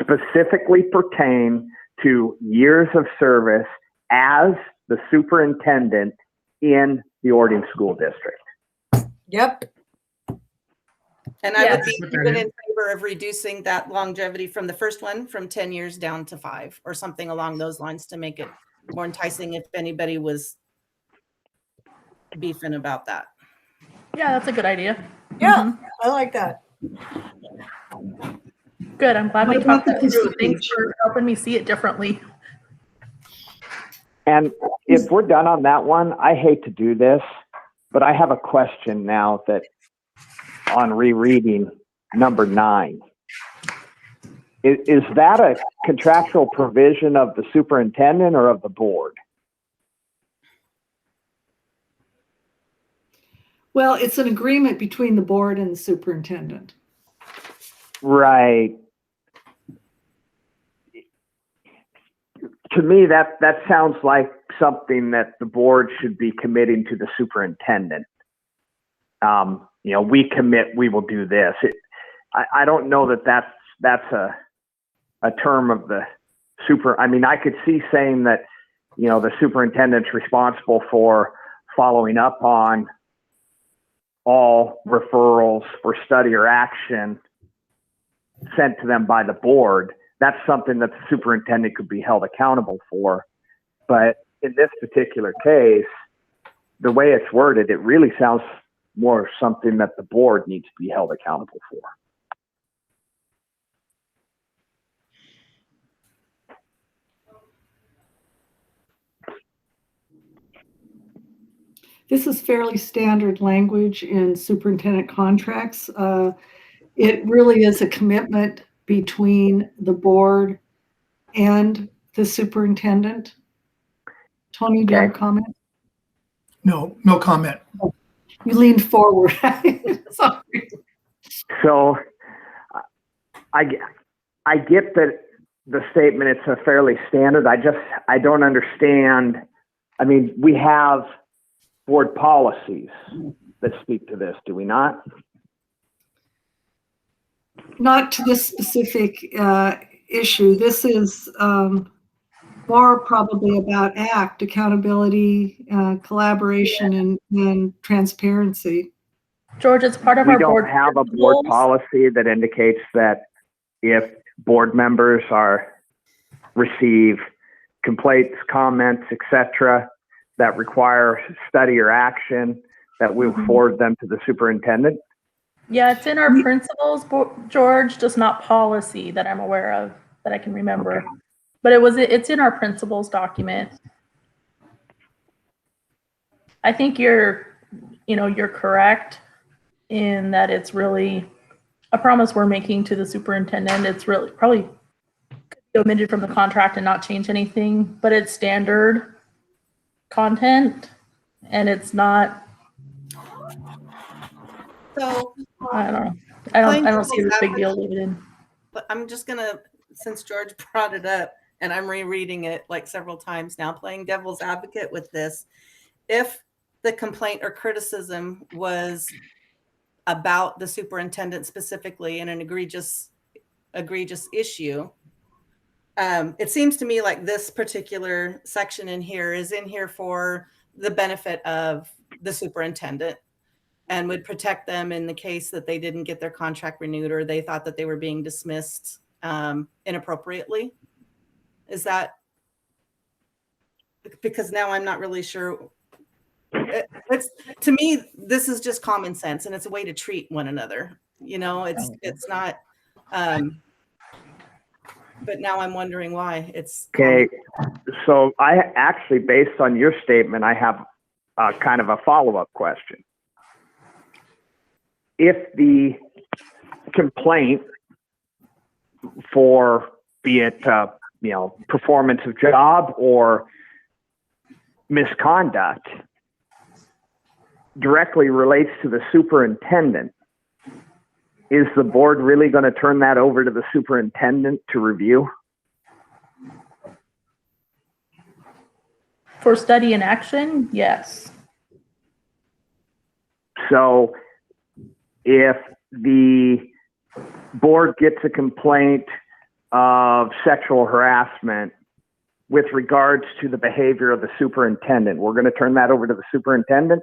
specifically pertain to years of service as the superintendent in the Ording School District. Yep. And I would be even in favor of reducing that longevity from the first one from 10 years down to 5 or something along those lines to make it more enticing if anybody was beefing about that. Yeah, that's a good idea. Yeah, I like that. Good. I'm glad we What about talked that the through. Thanks percentage? for helping me see it differently. And if we're done on that one, I hate to do this, but I have a question now that on rereading number 9. Is that a contractual provision of the superintendent or of the board? Well, it's an agreement between the board and the superintendent. Right. To me, that sounds like something that the board should be committing to the superintendent. We commit, we will do this. I don't know that that's a term of the super. I mean, I could see saying that, the superintendent's responsible for following up on all referrals for study or action sent to them by the board. That's something that the superintendent could be held accountable for. But in this particular case, the way it's worded, it really sounds more something that the board needs to be held accountable for. This is fairly standard language in superintendent contracts. It really is a commitment between the board and the superintendent. Tony, do you have a comment? No comment. You leaned forward. Sorry. So I get that the statement, it's a fairly standard. I don't understand. I mean, we have board policies that speak to this, do we not? Not to this specific issue. This is more probably about ACT, accountability, collaboration, and transparency. George, it's part of We our board. don't have a board rules. policy that indicates that if board members receive complaints, comments, etc., that require study or action, that we will forward them to the superintendent. Yeah, it's in our principles, George, just not policy that I'm aware of, that I can remember. Okay. But it's in our principles document. I think you're correct in that it's really a promise we're making to the superintendent. It's really probably omitted from the contract and not change anything, but it's standard content and it's not. So I don't know. I don't see this big deal leave it in. but I'm just gonna, since George brought it up and I'm rereading it like several times now, playing devil's advocate with this. If the complaint or criticism was about the superintendent specifically in an egregious issue, it seems to me like this particular section in here is in here for the benefit of the superintendent and would protect them in the case that they didn't get their contract renewed or they thought that they were being dismissed inappropriately. Is that, because now I'm not really sure. It's, to me, this is just common sense and it's a way to treat one another. You know, it's not, but now I'm wondering why it's. Okay, so I actually, based on your statement, I have kind of a follow-up question. If the complaint for, be it performance of job or misconduct, directly relates to the superintendent, is the board really going to turn that over to the superintendent to review? For study and action, yes. So if the board gets a complaint of sexual harassment with regards to the behavior of the superintendent, we're going to turn that over to the superintendent?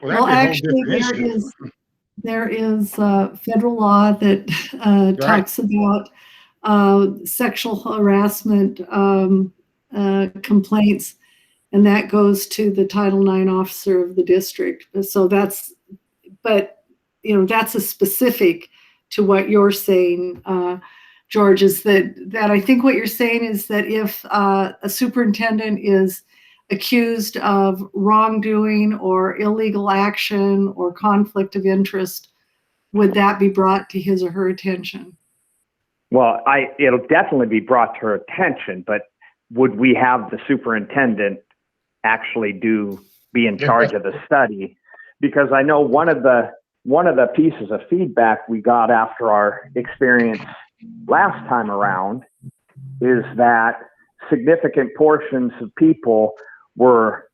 Well, actually, there is federal law that talks about sexual harassment complaints, and that goes to the Title IX officer of the district. So that's, but that's a specific to what you're saying, George. Is that I think what you're saying is that if a superintendent is accused of wrongdoing or illegal action or conflict of interest, would that be brought to his or her attention? Well, it'll definitely be brought to her attention, but would we have the superintendent actually be in charge of the study? Because I know one of the pieces of feedback we got after our experience last time around is that significant portions of people were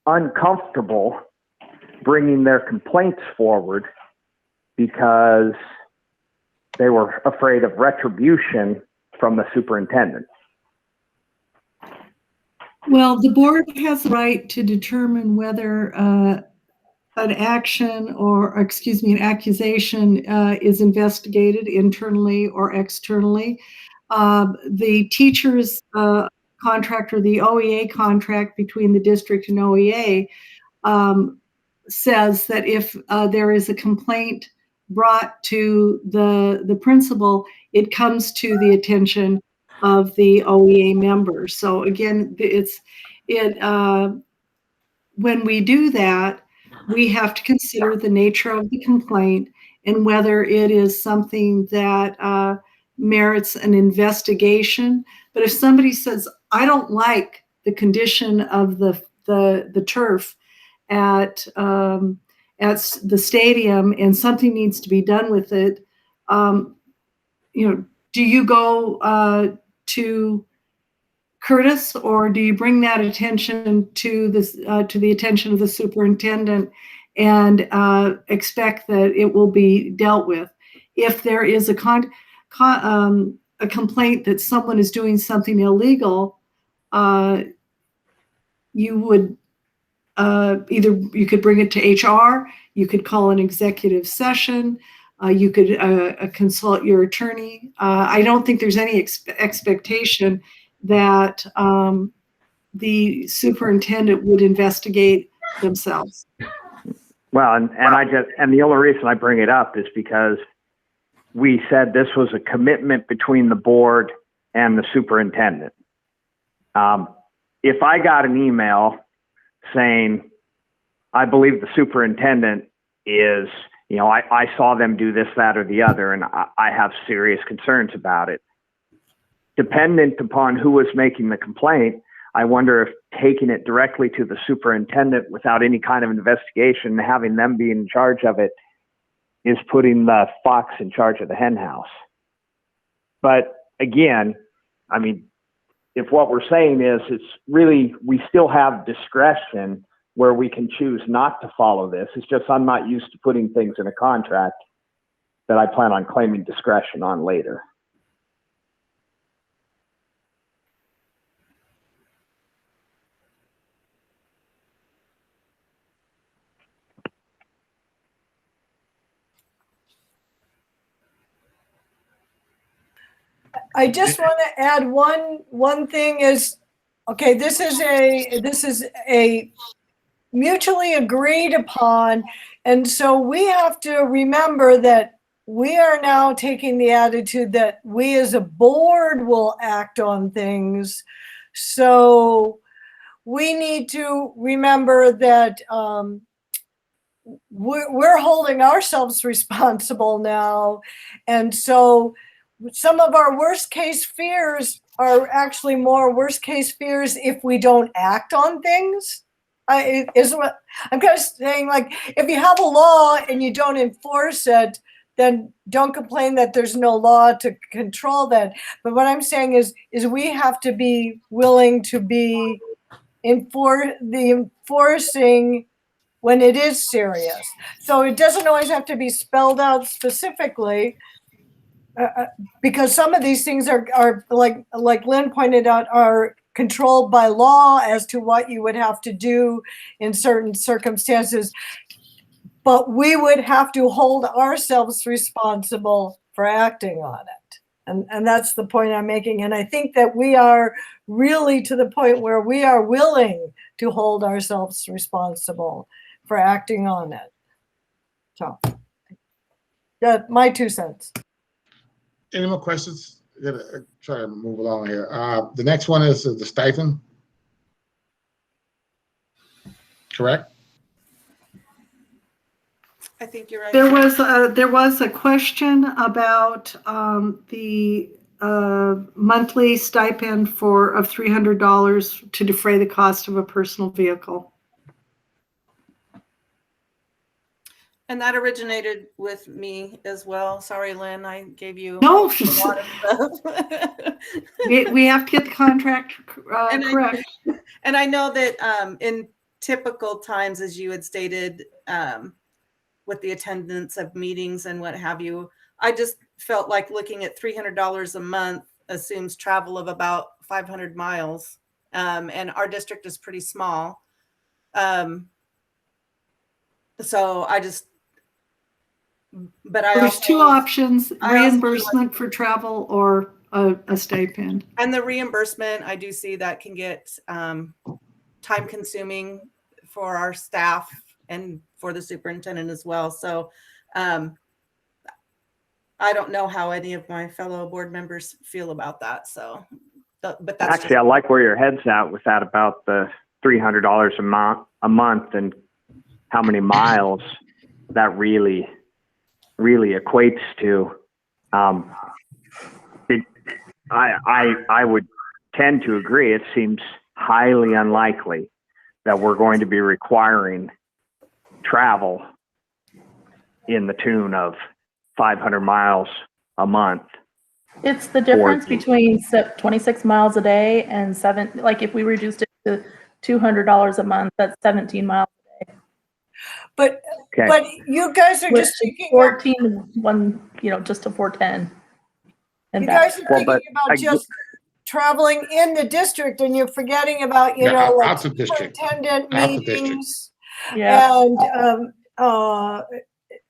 uncomfortable bringing their complaints forward because they were afraid of retribution from the superintendent. Well, the board has the right to determine whether an action or, an accusation is investigated internally or externally. The teacher's contract, or the OEA contract between the district and OEA, says that if there is a complaint brought to the principal, it comes to the attention of the OEA member. So again, when we do that, we have to consider the nature of the complaint and whether it is something that merits an investigation. But if somebody says, I don't like the condition of the the turf at the stadium, and something needs to be done with it, do you go to Curtis, or do you bring that attention to the attention of the superintendent and expect that it will be dealt with? If there is a complaint that someone is doing something illegal, you would either you could bring it to HR, you could call an executive session, you could consult your attorney. I don't think there's any expectation that the superintendent would investigate themselves. Well, and the only reason I bring it up is because we said this was a commitment between the board and the superintendent. If I got an email saying, I believe the superintendent is, I saw them do this, that, or the other, and I have serious concerns about it. Dependent upon who was making the complaint, I wonder if taking it directly to the superintendent without any kind of investigation, having them be in charge of it, is putting the fox in charge of the hen house. But again, I mean, if what we're saying is it's really, we still have discretion where we can choose not to follow this. It's just I'm not used to putting things in a contract that I plan on claiming discretion on later. I just want to add one thing is, okay, this is a mutually agreed upon, and so we have to remember that we are now taking the attitude that we as a board will act on things. So we need to remember that we're holding ourselves responsible now, and so some of our worst case fears are actually more worst case fears if we don't act on things. Is what I'm kind of saying. Like, if you have a law and you don't enforce it, then don't complain that there's no law to control that. But what I'm saying is we have to be willing to be enforcing when it is serious. So it doesn't always have to be spelled out specifically. Because some of these things are like Lynn pointed out, are controlled by law as to what you would have to do in certain circumstances. But we would have to hold ourselves responsible for acting on it. And that's the point I'm making. And I think that we are really to the point where we are willing to hold ourselves responsible for acting on it. So, yeah, my 2 cents. Any more questions? I gotta try to move along here. The next one is the stipend. Correct? I think you're right. There was a question about the monthly stipend of $300 to defray the cost of a personal vehicle. And that originated with me as well. Sorry, Lynn, I gave you No, a lot of stuff. we have to get the contract correct. And I know that in typical times, as you had stated, with the attendance of meetings and what have you, I just felt like looking at $300 a month assumes travel of about 500 miles. And our district is pretty small. So There's 2 options: reimbursement for travel or a stipend. And the reimbursement, I do see that can get time consuming for our staff and for the superintendent as well. So I don't know how any of my fellow board members feel about that. So, but that's actually, I like where your head's at with that about the $300 a month and how many miles that really equates to. I would tend to agree. It seems highly unlikely that we're going to be requiring travel in the tune of 500 miles a month. It's the difference between 26 miles a day and like if we reduced it to $200 a month, that's 17 miles a day. But Okay. but you guys are With just thinking 14, just to 410. And you back. guys are thinking about just traveling in the district, and you're forgetting about like out the district. superintendent Out the district. meetings Yeah. and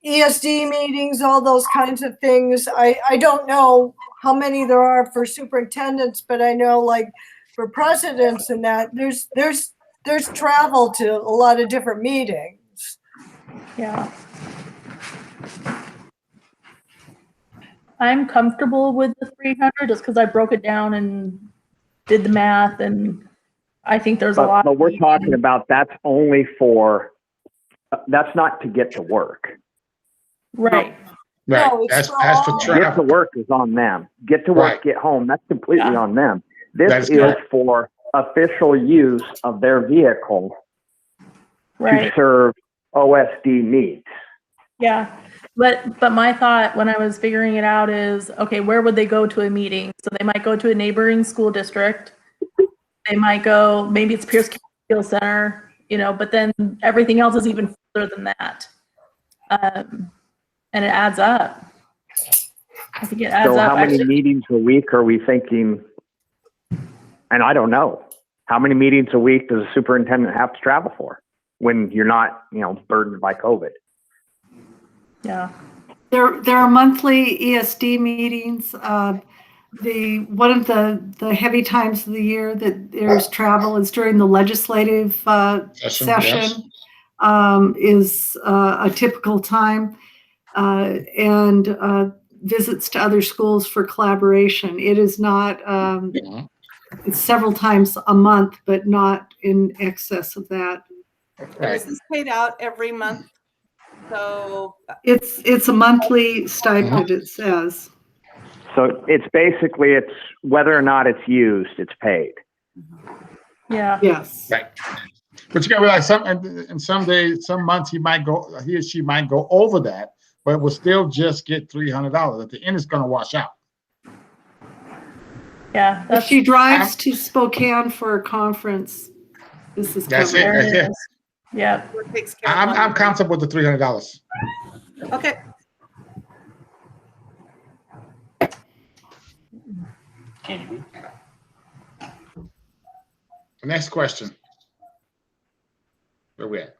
ESD meetings, all those kinds of things. I don't know how many there are for superintendents, but I know like for presidents and that there's travel to a lot of different meetings. Yeah. I'm comfortable with the 300 just because I broke it down and did the math, and I think there's a lot. But we're talking about that's not to get to work. Right. Right. No, it's That's for for all. Get to travel. work is on them. Get to work, Right. get home. That's completely Yeah. on them. This That's is good. for official use of their vehicle Right. to serve OSD needs. Yeah. But my thought when I was figuring it out is, okay, where would they go to a meeting? So they might go to a neighboring school district. They might go, maybe it's Pierce County Skills Center, but then everything else is even further than that. And it adds up. I think it adds So up. how many Actually, meetings a week are we thinking? And I don't know. How many meetings a week does a superintendent have to travel for when you're not, burdened by COVID? yeah. There are monthly ESD meetings. One of the heavy times of the year that there's travel is during the legislative session. Is a typical time, and visits to other schools for collaboration. It is not. It's several times a month, but not in excess of that. Right. Is this paid out every month? So It's a monthly stipend, it says. So it's whether or not it's used, it's paid. Yeah. Yes. Right. But you got to realize some days, some months he or she might go over that, but will still just get $300. At the end, it's going to wash out. Yeah. If she drives to Spokane for a conference, this is That's covered. it. That's it. Yeah. it takes care of I'm comfortable with the $300. Okay. Next question. Where we at?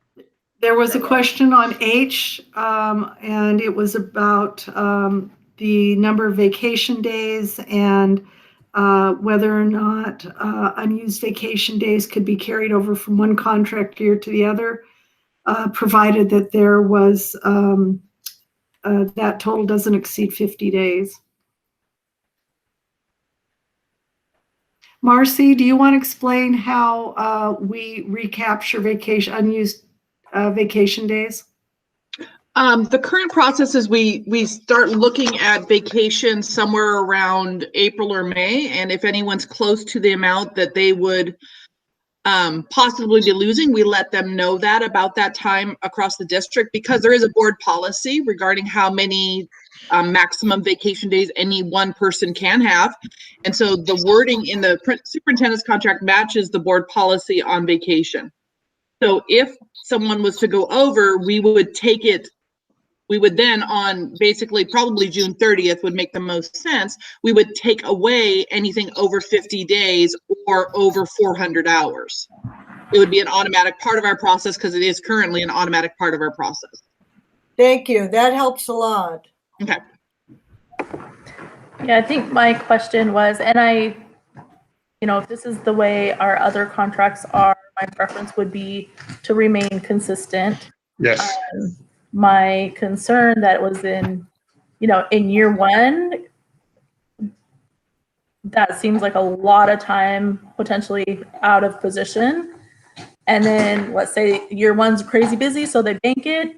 There was a question on H, and it was about the number of vacation days and whether or not unused vacation days could be carried over from one contract year to the other, provided that there was that total doesn't exceed 50 days. Marcy, do you want to explain how we recapture unused vacation days? The current process is we start looking at vacation somewhere around April or May, and if anyone's close to the amount that they would possibly be losing, we let them know that about that time across the district, because there is a board policy regarding how many maximum vacation days any one person can have. And so the wording in the superintendent's contract matches the board policy on vacation. So if someone was to go over, we would take it. We would then on basically probably June 30th would make the most sense. We would take away anything over 50 days or over 400 hours. It would be an automatic part of our process because it is currently an automatic part of our process. Thank you. That helps a lot. Okay. Yeah, I think my question was, and if this is the way our other contracts are, my preference would be to remain consistent. Yes. My concern that was in year one, that seems like a lot of time potentially out of position. And then let's say year one's crazy busy, so they bank it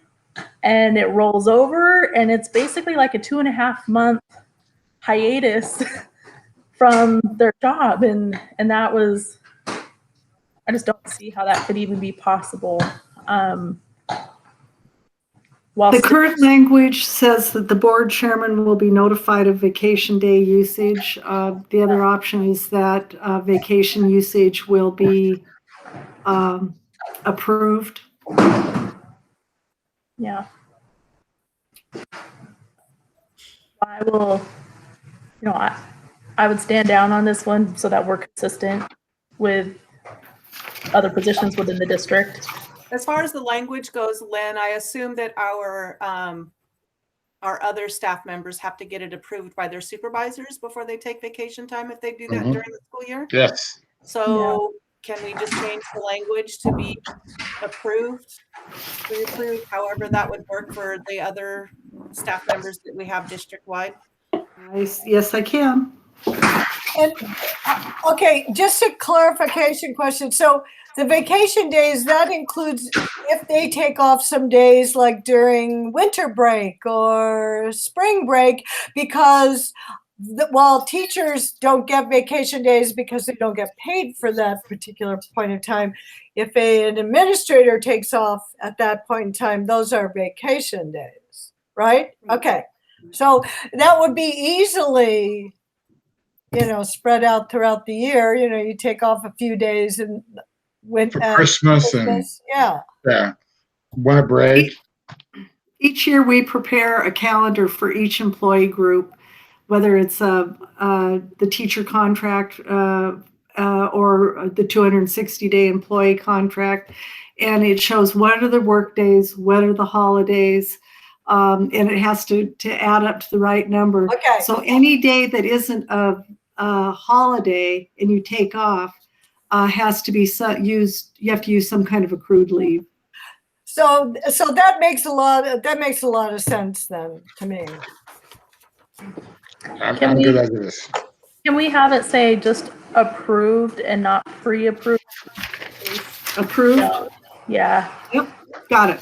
and it rolls over, and it's basically like a 2.5 month hiatus from their job. And that was, I just don't see how that could even be possible. While The current language says that the board chairman will be notified of vacation day usage. The other option is that vacation usage will be approved. Yeah. I will, I would stand down on this one so that we're consistent with other positions within the district. As far as the language goes, Lynn, I assume that our other staff members have to get it approved by their supervisors before they take vacation time if they do that during the school year. Yes. So can we just change the language to be approved, pre-approved, however that would work for the other staff members that we have district-wide? Yes, I can. And, okay, just a clarification question. So the vacation days, that includes if they take off some days like during winter break or spring break, because while teachers don't get vacation days because they don't get paid for that particular point in time, if an administrator takes off at that point in time, those are vacation days, right? Okay, so that would be easily, spread out throughout the year. You take off a few days and For Christmas and winter break. Each year we prepare a calendar for each employee group, whether it's the teacher contract or the 260-day employee contract, and it shows what are the work days, what are the holidays, and it has to add up to the right number. Okay. So any day that isn't a holiday and you take off has to be used. You have to use some kind of accrued leave. So that makes a lot of sense then to me. I'm good at this. Can we have it say just approved and not pre-approved? Approved? Yeah. Yep, got it.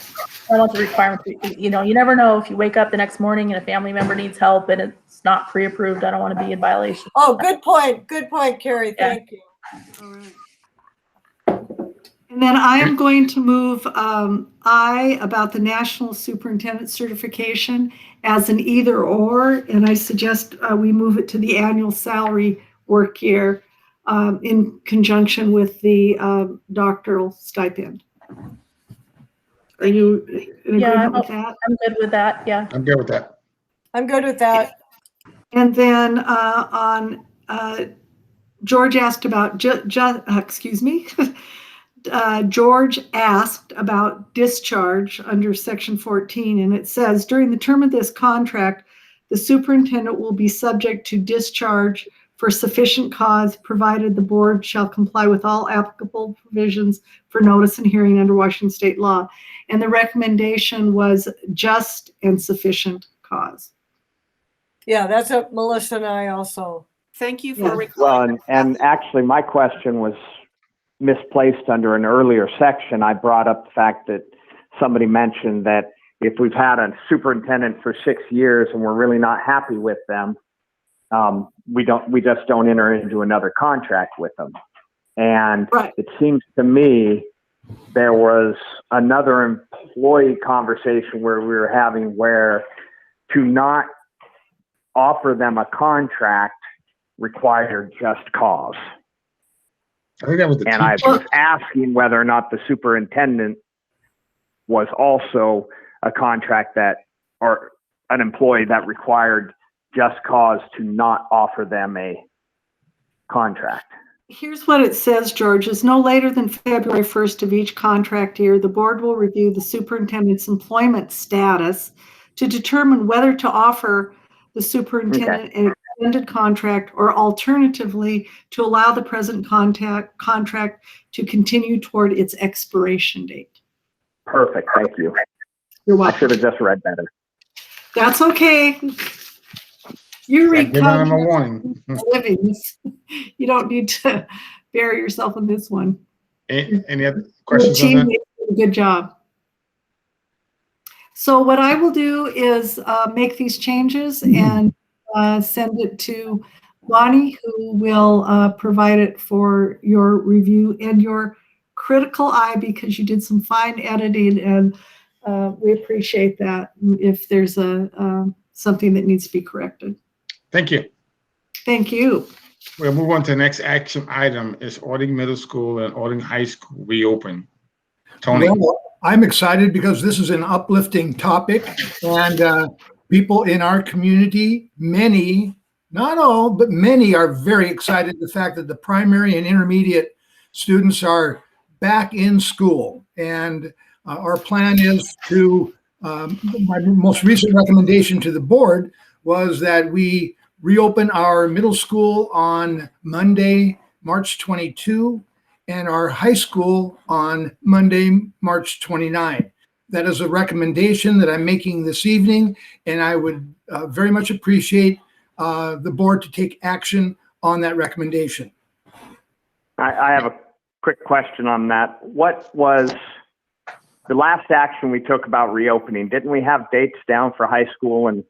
I want the requirement. You never know if you wake up the next morning and a family member needs help and it's not pre-approved. I don't want to be in violation. Oh, good point. Good point, Carrie. Thank you. All right. And then I am going to move I about the National Superintendent Certification as an either or, and I suggest we move it to the annual salary work year in conjunction with the doctoral stipend. Are you in agreement with that? I'm good with that. Yeah. I'm good with that. I'm good with that. And then George asked about, George asked about discharge under section 14, and it says, during the term of this contract, the superintendent will be subject to discharge for sufficient cause, provided the board shall comply with all applicable provisions for notice and hearing under Washington state law. And the recommendation was just and sufficient cause. Yeah, that's what Melissa and I also. Thank you for Well, and actually my question was misplaced under an earlier section. I brought up the fact that somebody mentioned that if we've had a superintendent for 6 years and we're really not happy with them, we just don't enter into another contract with them. And It seems to me there was another employee conversation where we were having where to not offer them a contract required just cause. I think that was the And I teacher. was asking whether or not the superintendent was also a contract or an employee that required just cause to not offer them a contract. Here's what it says, George, is no later than February 1st of each contract year, the board will review the superintendent's employment status to determine whether to offer the superintendent an extended contract or alternatively to allow the present contract to continue toward its expiration date. Perfect. Thank you. You're I welcome. should have just read better. That's okay. You read Giving them a warning. livings. You don't need to bury yourself in this one. Any other questions The on team that? did a good job. So what I will do is make these changes and send it to Lonnie, who will provide it for your review and your critical eye because you did some fine editing, and we appreciate that if there's something that needs to be corrected. Thank you. Thank you. We'll move on to the next action item is Ording Middle School and Ording High School reopen. Tony. Well, I'm excited because this is an uplifting topic, and people in our community, many, not all, but many are very excited the fact that the primary and intermediate students are back in school. And our plan is to, my most recent recommendation to the board was that we reopen our middle school on Monday, March 22, and our high school on Monday, March 29. That is a recommendation that I'm making this evening, and I would very much appreciate the board to take action on that recommendation. I have a quick question on that. What was the last action we took about reopening? Didn't we have dates down for high school and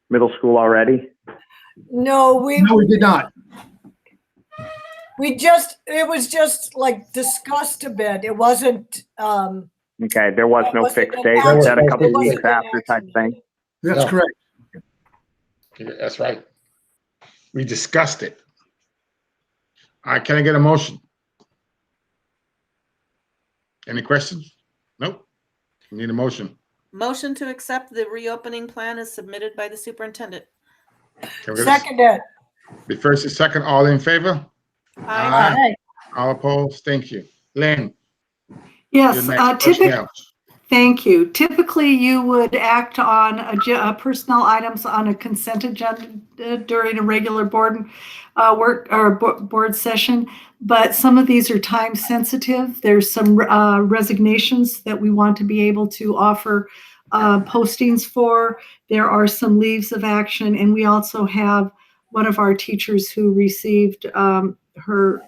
middle school already? No, we did not. it was just like discussed a bit. It wasn't, Okay, there was no wasn't fixed an date. action. Was that a It couple wasn't weeks an after type action. thing? That's No. correct. That's right. We discussed it. All right, can I get a motion? Any questions? Nope. We need a motion. Motion to accept the reopening plan as submitted by the superintendent. Can we get a- Second it. The first and second, all in favor? Aye. Aye. All opposed? Thank you. Lynn, Yes, your next typically, personnel. thank you. Typically, you would act on personnel items on a consent agenda during a regular board board session, but some of these are time sensitive. There's some resignations that we want to be able to offer postings for. There are some leaves of action, and we also have one of our teachers who received her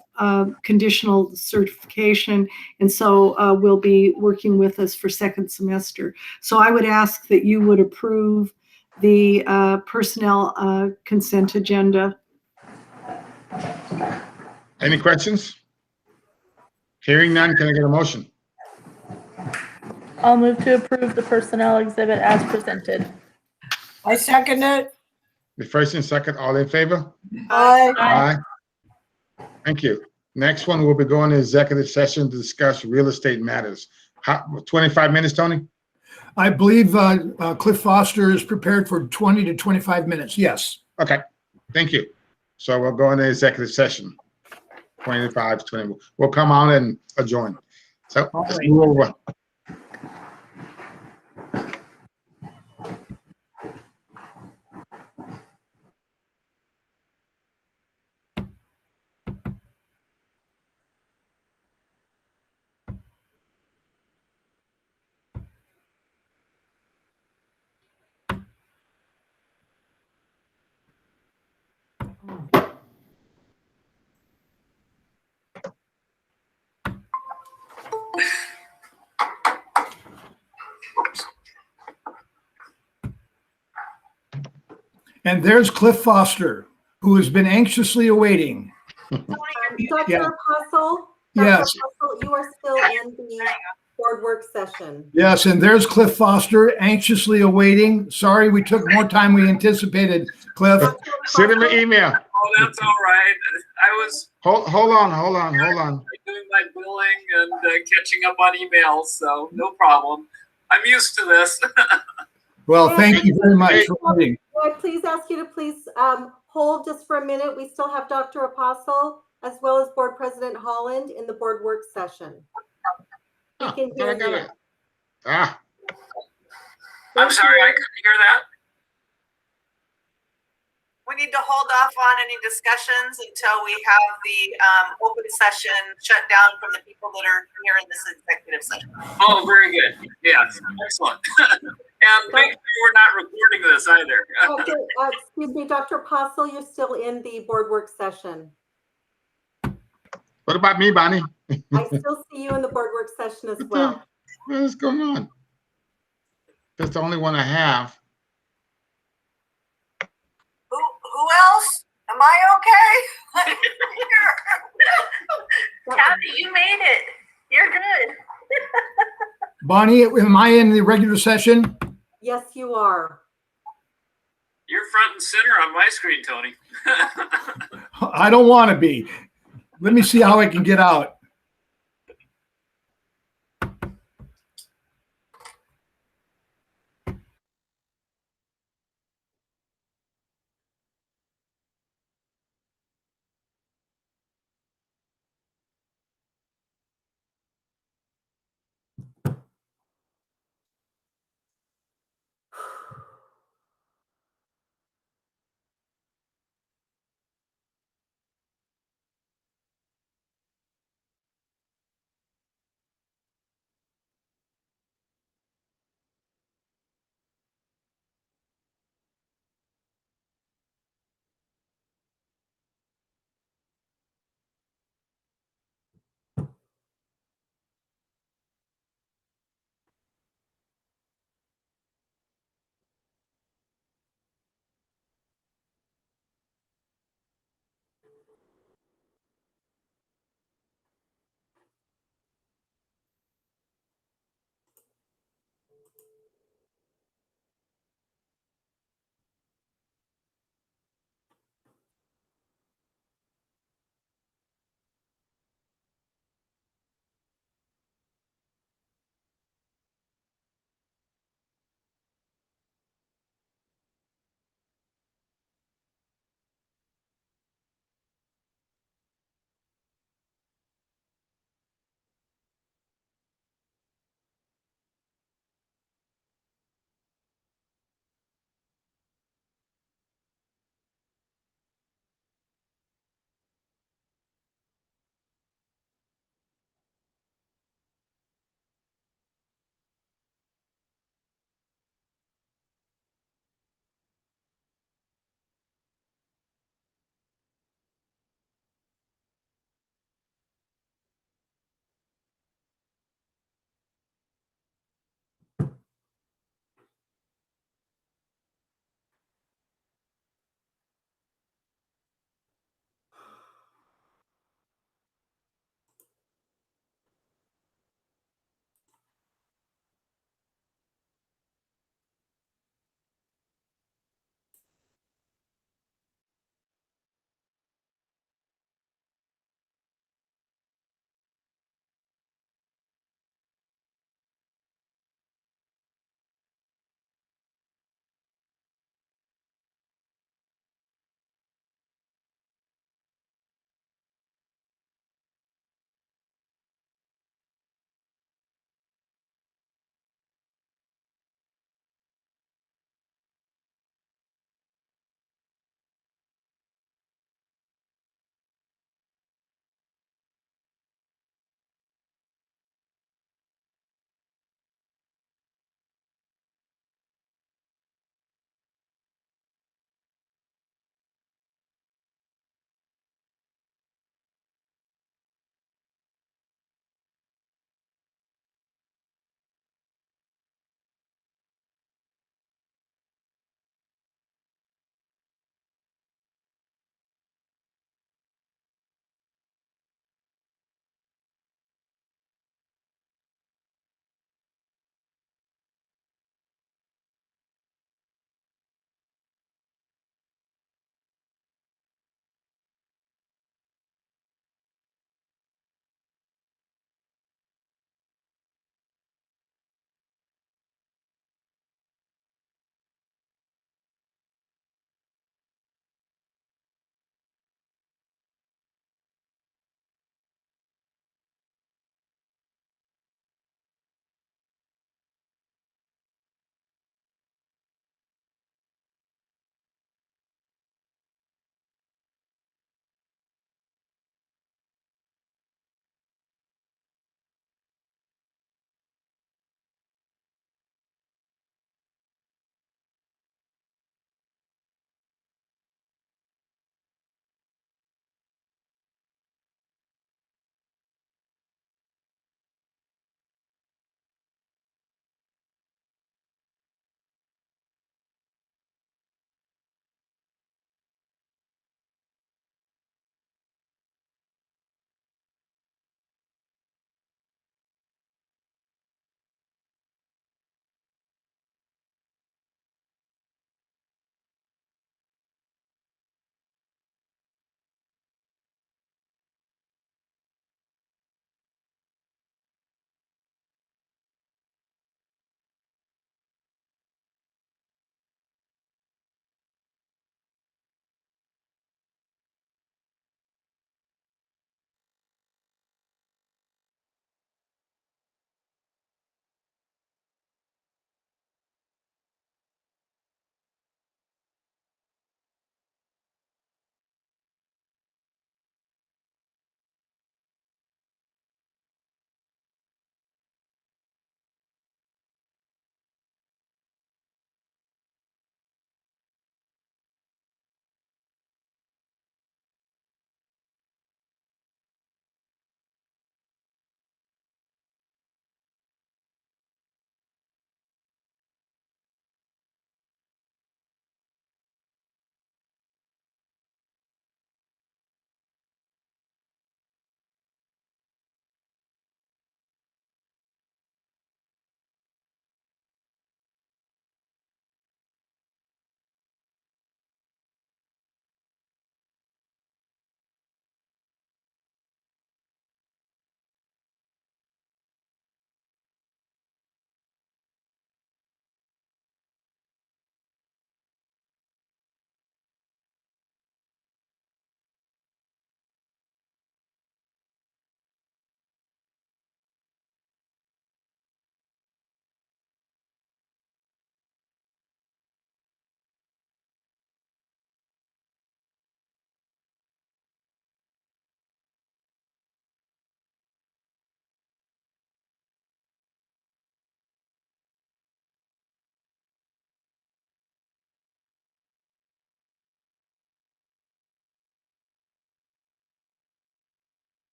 conditional certification, and so will be working with us for second semester. So I would ask that you would approve the personnel consent agenda. Any questions? Hearing none, can I get a motion? I'll move to approve the personnel exhibit as presented. I second it. The first and second, all in favor? Aye. Aye. Thank you. Next one, we'll be going to executive session to discuss real estate matters. 25 minutes, Tony? I believe Cliff Foster is prepared for 20 to 25 minutes. Yes. Okay, thank you. So we'll go into executive session. 25 to 20. We'll come on and adjourn. So let's move over. And there's Cliff Foster, who has been anxiously awaiting. Dr. Yeah. Apostle? Yes. Dr. Apostle, you are still in the board work session. Yes, and there's Cliff Foster, anxiously awaiting. Sorry, we took more time we anticipated, Cliff. Dr. Send him an Apostle, email. Oh, that's all right. I was Hold on. doing my billing and catching up on emails, so no problem. I'm used to this. Well, thank you very much for waiting. may I please ask you to please hold just for a minute. We still have Dr. Apostle as well as Board President Holland in the board work session. We Oh, can I hear got you. it. Ah, I'm sorry, I couldn't hear that. We need to hold off on any discussions until we have the open session shut down from the people that are here in this executive session. Oh, very good. Yes, excellent. And make sure we're not recording this either. Excuse me, Dr. Apostle, you're still in the board work session. what about me, Bonnie? I still see you in the board work session as well. What is going on? That's the only one I have. Who else? Am I okay? Kathy, you made it. Bonnie, am I in the regular session? Yes, you are. You're front and center on my screen, Tony. I don't want to be. Let me see how I can get out.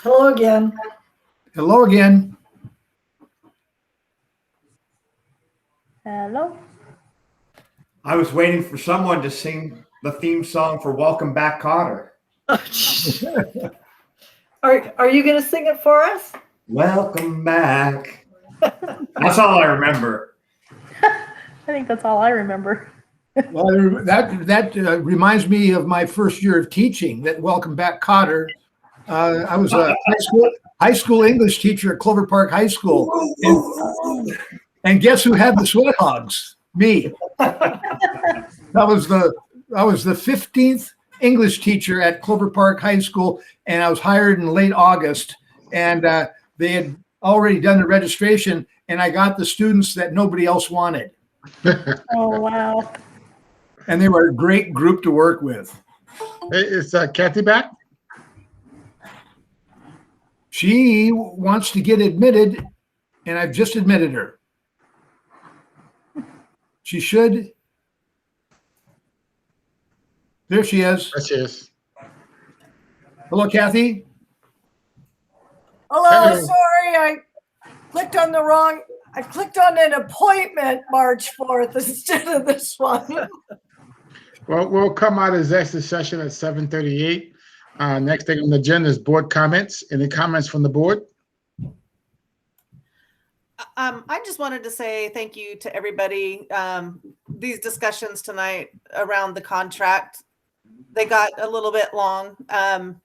Hello again. Hello again. Hello. I was waiting for someone to sing the theme song for Welcome Back, Cotter. Are you going to sing it for us? Welcome back. That's all I remember. I think that's all I remember. Well, that reminds me of my first year of teaching. That Welcome Back, Cotter. I was a high school English teacher at Clover Park High School, and guess who had the sweat hogs? Me. I was the 15th English teacher at Clover Park High School, and I was hired in late August, and they had already done the registration, and I got the students that nobody else wanted. Oh, wow. And they were a great group to work with. Hey, is Kathy back? She wants to get admitted, and I've just admitted her. She should. There she is. There she is. Hello, Kathy. Hello, Hello. sorry, I clicked on an appointment March 4th instead of this one. Well, we'll come out of executive session at 7:38. Next thing on the agenda is board comments. Any comments from the board? I just wanted to say thank you to everybody. These discussions tonight around the contract, they got a little bit long. And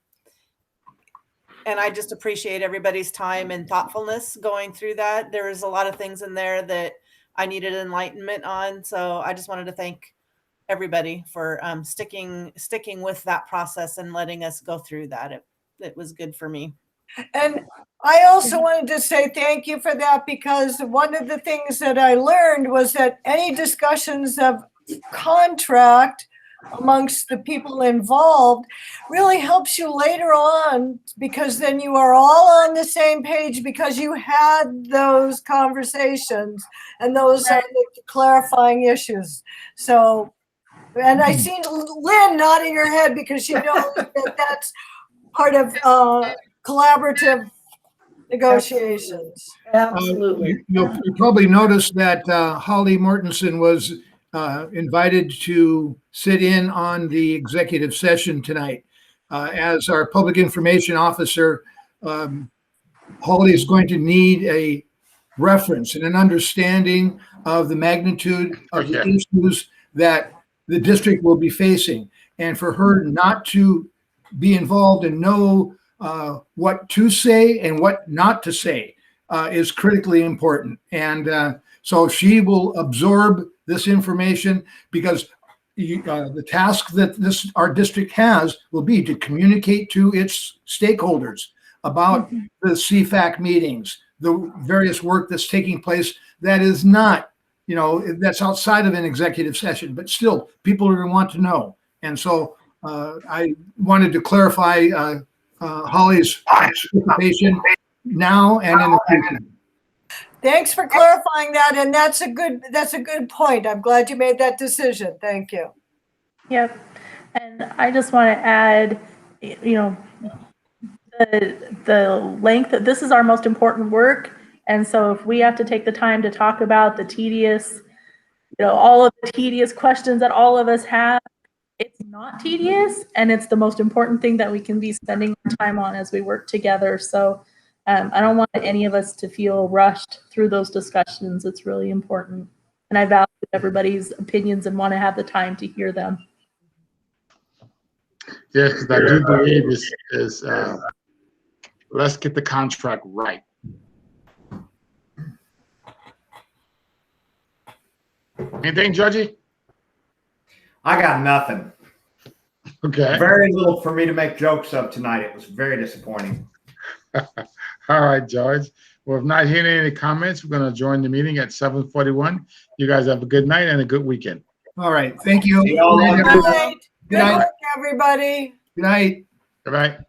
I just appreciate everybody's time and thoughtfulness going through that. There was a lot of things in there that I needed enlightenment on. So I just wanted to thank everybody for sticking with that process and letting us go through that. It was good for me. And I also wanted to say thank you for that, because one of the things that I learned was that any discussions of contract amongst the people involved really helps you later on, because then you are all on the same page because you had those conversations, and those are the clarifying issues. So, and I seen Lynn nodding her head because she knows that that's part of collaborative negotiations. You probably noticed that Holly Mortensen was invited to sit in on the executive session tonight. As our public information officer, Holly is going to need a reference and an understanding of the magnitude of the issues that the district will be facing. And for her not to be involved and know what to say and what not to say is critically important. And so she will absorb this information, because the task that our district has will be to communicate to its stakeholders about the CFAC meetings, the various work that's taking place that is not, that's outside of an executive session, but still people are going to want to know. And so I wanted to clarify Holly's participation now and in the future. Thanks for clarifying that, and that's a good point. I'm glad you made that decision. Thank you. Yep. And I just want to add, the length that this is our most important work. And so if we have to take the time to talk about the tedious, all of the tedious questions that all of us have, it's not tedious, and it's the most important thing that we can be spending our time on as we work together. So I don't want any of us to feel rushed through those discussions. It's really important. And I value everybody's opinions and want to have the time to hear them. Yes, I do believe is let's get the contract right. Anything, Judgy? I got nothing. Okay. Very little for me to make jokes of tonight. It was very disappointing. All right, George. Well, if not hearing any comments, we're going to join the meeting at 7:41. You guys have a good night and a good weekend. All right. Thank you. See y'all Good later. night. Good work, everybody. Good night. All right.